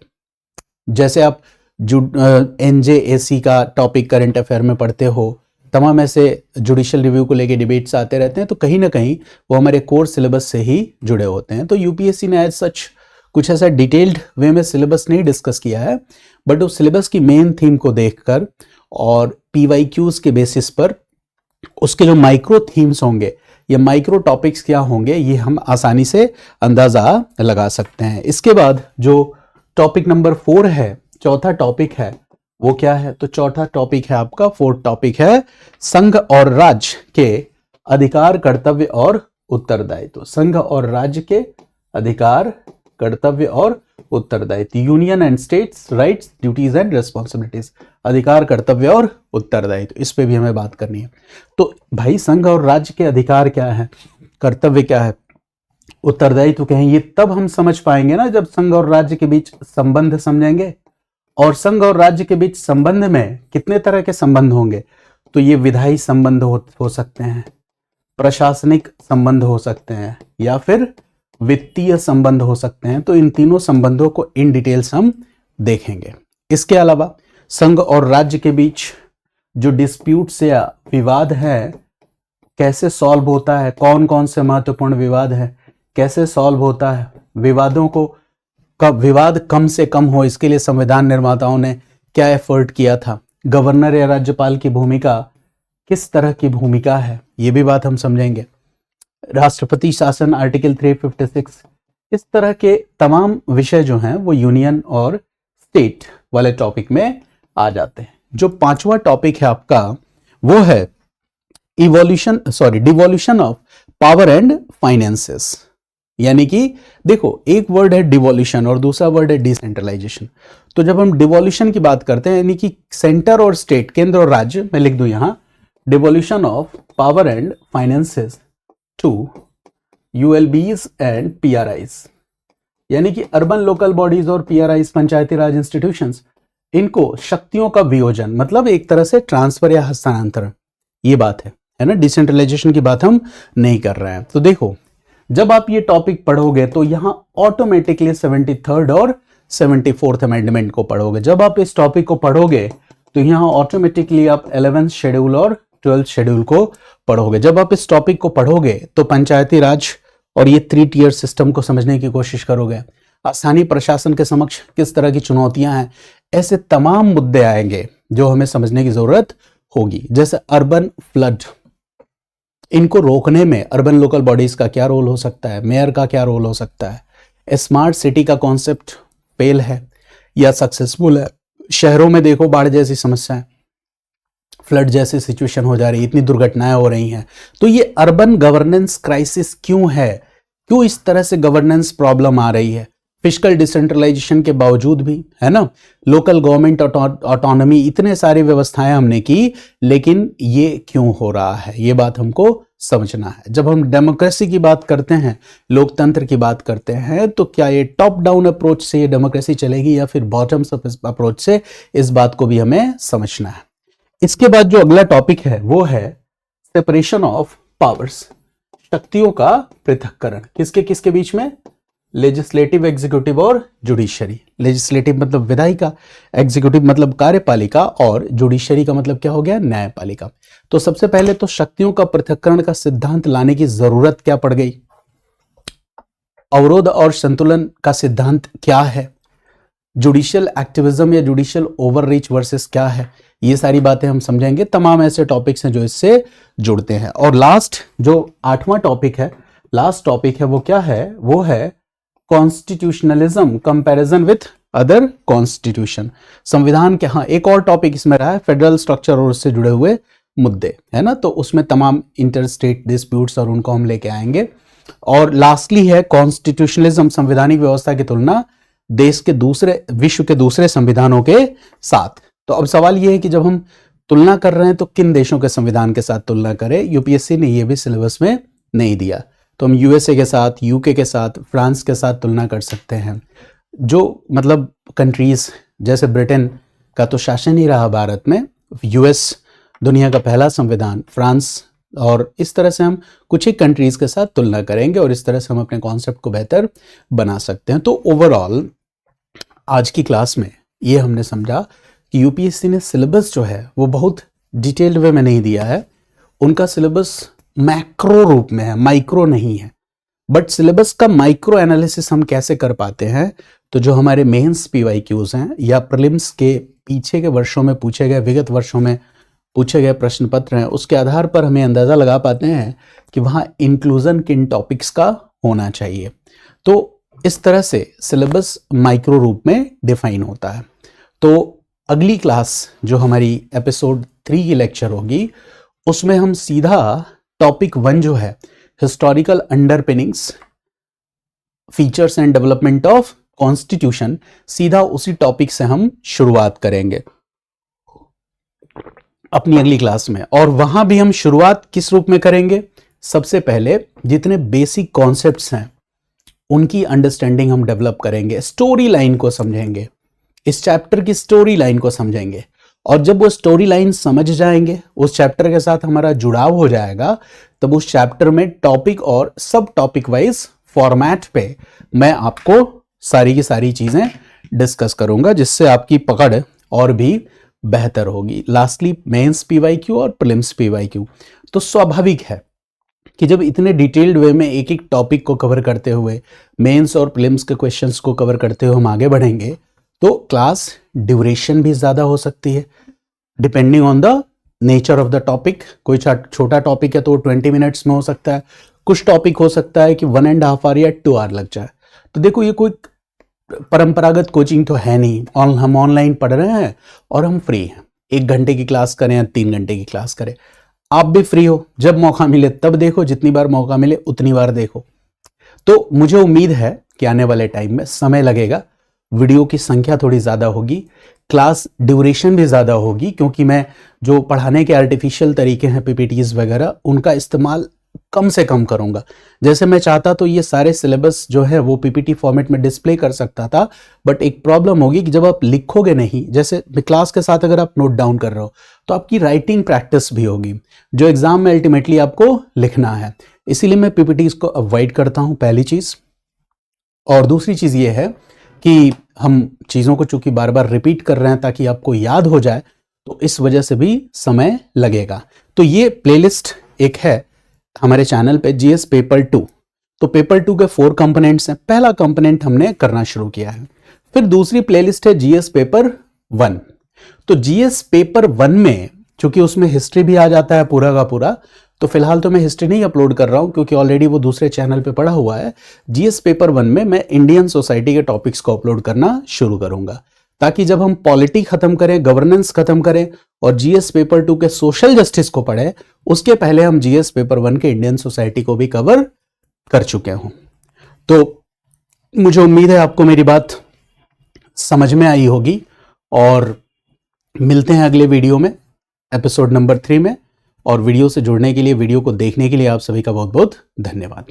जैसे आप एनजेएसी का टॉपिक करंट अफेयर में पढ़ते हो, तमाम ऐसे जुडिशियल रिव्यू को लेके डिबेट्स आते रहते हैं, तो कहीं ना कहीं वो हमारे कोर सिलेबस से ही जुड़े होते हैं। तो यूपीएससी ने एज सच कुछ ऐसा डिटेल्ड वे में सिलेबस नहीं डिस्कस किया है, बट उस सिलेबस की मेन थीम को देखकर और पीवाईक्यूज के बेसिस पर उसके जो माइक्रो थीम्स होंगे या माइक्रो टॉपिक्स क्या होंगे, ये हम आसानी से अंदाजा लगा सकते हैं। इसके बाद जो टॉपिक नंबर 4 है, चौथा टॉपिक है, वो क्या है, तो चौथा टॉपिक है आपका, 4th टॉपिक है संघ और राज्य के अधिकार, कर्तव्य और उत्तरदायित्व। संघ और राज्य के अधिकार, कर्तव्य और उत्तरदायित्व, union and states rights, duties and responsibilities, अधिकार, कर्तव्य और उत्तरदायित्व, इस पे भी हमें बात करनी है। तो भाई संघ और राज्य के अधिकार क्या है, कर्तव्य क्या है, उत्तरदायित्व क्या है, ये तब हम समझ पाएंगे ना जब संघ और राज्य के बीच संबंध समझेंगे। और संघ और राज्य के बीच संबंध में कितने तरह के संबंध होंगे, तो ये विधायी संबंध हो सकते हैं, प्रशासनिक संबंध हो सकते हैं, या फिर वित्तीय संबंध हो सकते हैं। तो इन तीनों संबंधों को इन डिटेल्स हम देखेंगे। इसके अलावा संघ और राज्य के बीच जो डिस्प्यूट्स या विवाद है कैसे सॉल्व होता है, कौन कौन से महत्वपूर्ण विवाद है, कैसे सॉल्व होता है, विवादों को कब विवाद कम से कम हो, इसके लिए संविधान निर्माताओं ने क्या एफर्ट किया था, गवर्नर या राज्यपाल की भूमिका किस तरह की भूमिका है, ये भी बात हम समझेंगे। राष्ट्रपति शासन आर्टिकल 356, इस तरह के तमाम विषय जो हैं वो यूनियन और स्टेट वाले टॉपिक में आ जाते हैं। जो 5वां टॉपिक है आपका वो है devolution of power and finances. यानी कि देखो एक वर्ड है डिवोल्यूशन और दूसरा वर्ड है डिसेंट्रलाइजेशन। तो जब हम डिवोल्यूशन की बात करते हैं यानी कि सेंटर और स्टेट, केंद्र और राज्य, मैं लिख दूं यहां devolution of power and finances to ULBs and PRIs, यानी कि अर्बन लोकल बॉडीज और PRIs, पंचायती राज इंस्टीट्यूशंस, इनको शक्तियों का वियोजन, मतलब एक तरह से ट्रांसफर या हस्तांतरण, ये बात है ना, डिसेंट्रलाइजेशन की बात हम नहीं कर रहे हैं। तो देखो, जब आप ये टॉपिक पढ़ोगे तो यहां ऑटोमेटिकली 73rd और 74th अमेंडमेंट को पढ़ोगे। जब आप इस टॉपिक को पढ़ोगे तो यहां ऑटोमेटिकली आप 11th शेड्यूल और 12th शेड्यूल को पढ़ोगे। जब आप इस टॉपिक को पढ़ोगे तो पंचायती राज और ये 3 टियर सिस्टम को समझने की कोशिश करोगे। स्थानीय प्रशासन के समक्ष किस तरह की चुनौतियां हैं, ऐसे तमाम मुद्दे आएंगे जो हमें समझने की जरूरत होगी। जैसे अर्बन फ्लड, इनको रोकने में अर्बन लोकल बॉडीज का क्या रोल हो सकता है, मेयर का क्या रोल हो सकता है। स्मार्ट सिटी का कॉन्सेप्ट फेल है या सक्सेसफुल है। शहरों में देखो बाढ़ जैसी समस्याएं, फ्लड जैसी सिचुएशन हो जा रही है, इतनी दुर्घटनाएं हो रही हैं। तो ये अर्बन गवर्नेंस क्राइसिस क्यों है, क्यों इस तरह से गवर्नेंस प्रॉब्लम आ रही है। फिजिकल डिसेंट्रलाइजेशन के बावजूद भी, है ना, लोकल गवर्नमेंट ऑटोनॉमी, इतने सारी व्यवस्थाएं हमने की, लेकिन ये क्यों हो रहा है, ये बात हमको समझना है। जब हम डेमोक्रेसी की बात करते हैं, लोकतंत्र की बात करते हैं, तो क्या ये टॉप डाउन अप्रोच से ये डेमोक्रेसी चलेगी या फिर बॉटम्स अप अप्रोच से, इस बात को भी हमें समझना है। इसके बाद जो अगला टॉपिक है वो है सेपरेशन ऑफ पावर्स, शक्तियों का पृथक्करण। किसके किसके बीच में, लेजिस्लेटिव, एग्जीक्यूटिव और जुडिशरी। लेजिस्लेटिव मतलब विधायिका, एग्जीक्यूटिव मतलब कार्यपालिका, और जुडिशरी का मतलब क्या हो गया, न्यायपालिका। तो सबसे पहले तो शक्तियों का पृथक्करण का सिद्धांत लाने की जरूरत क्या पड़ गई, अवरोध और संतुलन का सिद्धांत क्या है, जुडिशियल एक्टिविज्म या जुडिशियल ओवररीच वर्सेस क्या है, ये सारी बातें हम समझेंगे। तमाम ऐसे टॉपिक्स हैं जो इससे जुड़ते हैं। और लास्ट जो 8वां टॉपिक है, लास्ट टॉपिक है, वो क्या है, वो है constitutionalism comparison with other constitution. संविधान के, हाँ एक और टॉपिक इसमें रहा है फेडरल स्ट्रक्चर और उससे जुड़े हुए मुद्दे, है ना, तो उसमें तमाम इंटर स्टेट डिस्प्यूट्स और उनको हम लेके आएंगे। और लास्टली है कॉन्स्टिट्यूशनलिज्म, संवैधानिक व्यवस्था की तुलना देश के दूसरे, विश्व के दूसरे संविधानों के साथ। तो अब सवाल यह है कि जब हम तुलना कर रहे हैं तो किन देशों के संविधान के साथ तुलना करें। यूपीएससी ने यह भी सिलेबस में नहीं दिया, तो हम यूएसए के साथ, यूके के साथ, फ्रांस के साथ तुलना कर सकते हैं। जो मतलब कंट्रीज, जैसे ब्रिटेन का तो शासन ही रहा भारत में, यूएस दुनिया का पहला संविधान, फ्रांस, और इस तरह से हम कुछ ही कंट्रीज के साथ तुलना करेंगे और इस तरह से हम अपने कॉन्सेप्ट को बेहतर बना सकते हैं। तो ओवरऑल आज की क्लास में ये हमने समझा कि यूपीएससी ने सिलेबस जो है वो बहुत डिटेल्ड वे में नहीं दिया है। उनका सिलेबस मैक्रो रूप में है, माइक्रो नहीं है। बट सिलेबस का माइक्रो एनालिसिस हम कैसे कर पाते हैं, तो जो हमारे मेंस पीवाईक्यूज हैं या प्रीलिम्स के पीछे के वर्षों में पूछे गए, विगत वर्षों में पूछे गए प्रश्न पत्र हैं, उसके आधार पर हमें अंदाजा लगा पाते हैं कि वहाँ इंक्लूजन किन टॉपिक्स का होना चाहिए। तो इस तरह से सिलेबस माइक्रो रूप में डिफाइन होता है। तो अगली क्लास जो हमारी एपिसोड 3 की लेक्चर होगी, उसमें हम सीधा टॉपिक 1 जो है historical underpinnings, features and development of constitution, सीधा उसी टॉपिक से हम शुरुआत करेंगे अपनी अगली क्लास में। और वहां भी हम शुरुआत किस रूप में करेंगे, सबसे पहले जितने बेसिक कॉन्सेप्ट्स हैं उनकी अंडरस्टैंडिंग हम डेवलप करेंगे, स्टोरी लाइन को समझेंगे, इस चैप्टर की स्टोरी लाइन को समझेंगे। और जब वो स्टोरी लाइन समझ जाएंगे, उस चैप्टर के साथ हमारा जुड़ाव हो जाएगा, तब उस चैप्टर में टॉपिक और सब टॉपिक वाइज फॉर्मेट पे मैं आपको सारी की सारी चीजें डिस्कस करूंगा, जिससे आपकी पकड़ और भी बेहतर होगी। लास्टली मेंस पीवाईक्यू और प्रीलिम्स पीवाईक्यू। तो स्वाभाविक है कि जब इतने डिटेल्ड वे में एक एक टॉपिक को कवर करते हुए, मेंस और प्रीलिम्स के क्वेश्चंस को कवर करते हुए हम आगे बढ़ेंगे, तो क्लास ड्यूरेशन भी ज्यादा हो सकती है depending on the nature of the topic. कोई छोटा टॉपिक है तो 20 मिनट्स में हो सकता है, कुछ टॉपिक हो सकता है कि 1.5 आवर या 2 आवर लग जाए। तो देखो, ये कोई परंपरागत कोचिंग तो है नहीं, हम ऑनलाइन पढ़ रहे हैं और हम फ्री हैं। 1 घंटे की क्लास करें या 3 घंटे की क्लास करें, आप भी फ्री हो, जब मौका मिले तब देखो, जितनी बार मौका मिले उतनी बार देखो। तो मुझे उम्मीद है कि आने वाले टाइम में समय लगेगा, वीडियो की संख्या थोड़ी ज़्यादा होगी, क्लास ड्यूरेशन भी ज़्यादा होगी, क्योंकि मैं जो पढ़ाने के आर्टिफिशियल तरीके हैं पीपीटीज वगैरह उनका इस्तेमाल कम से कम करूंगा। जैसे मैं चाहता तो ये सारे सिलेबस जो है वो पीपीटी फॉर्मेट में डिस्प्ले कर सकता था, बट एक प्रॉब्लम होगी कि जब आप लिखोगे नहीं, जैसे क्लास के साथ अगर आप नोट डाउन कर रहे हो तो आपकी राइटिंग प्रैक्टिस भी होगी जो एग्जाम में अल्टीमेटली आपको लिखना है। इसीलिए मैं पीपीटीज को अवॉइड करता हूं, पहली चीज। और दूसरी चीज ये है कि हम चीजों को चूंकि बार बार रिपीट कर रहे हैं ताकि आपको याद हो जाए, तो इस वजह से भी समय लगेगा। तो ये प्लेलिस्ट एक है हमारे चैनल पे, जीएस पेपर 2। तो पेपर 2 के 4 कंपोनेंट्स हैं। पहला कंपोनेंट हमने करना शुरू किया है। फिर दूसरी प्लेलिस्ट है जीएस पेपर 1। तो जीएस पेपर 1 में चूंकि उसमें हिस्ट्री भी आ जाता है पूरा का पूरा, तो फिलहाल तो मैं हिस्ट्री नहीं अपलोड कर रहा हूं क्योंकि ऑलरेडी वो दूसरे चैनल पे पड़ा हुआ है। जीएस पेपर 1 में मैं इंडियन सोसाइटी के टॉपिक्स को अपलोड करना शुरू करूंगा, ताकि जब हम पॉलिटी खत्म करें, गवर्नेंस खत्म करें और जीएस पेपर 2 के सोशल जस्टिस को पढ़े, उसके पहले हम जीएस पेपर 1 के इंडियन सोसाइटी को भी कवर कर चुके हों। तो मुझे उम्मीद है आपको मेरी बात समझ में आई होगी, और मिलते हैं अगले वीडियो में, एपिसोड नंबर 3 में। और वीडियो से जुड़ने के लिए, वीडियो को देखने के लिए आप सभी का बहुत बहुत धन्यवाद।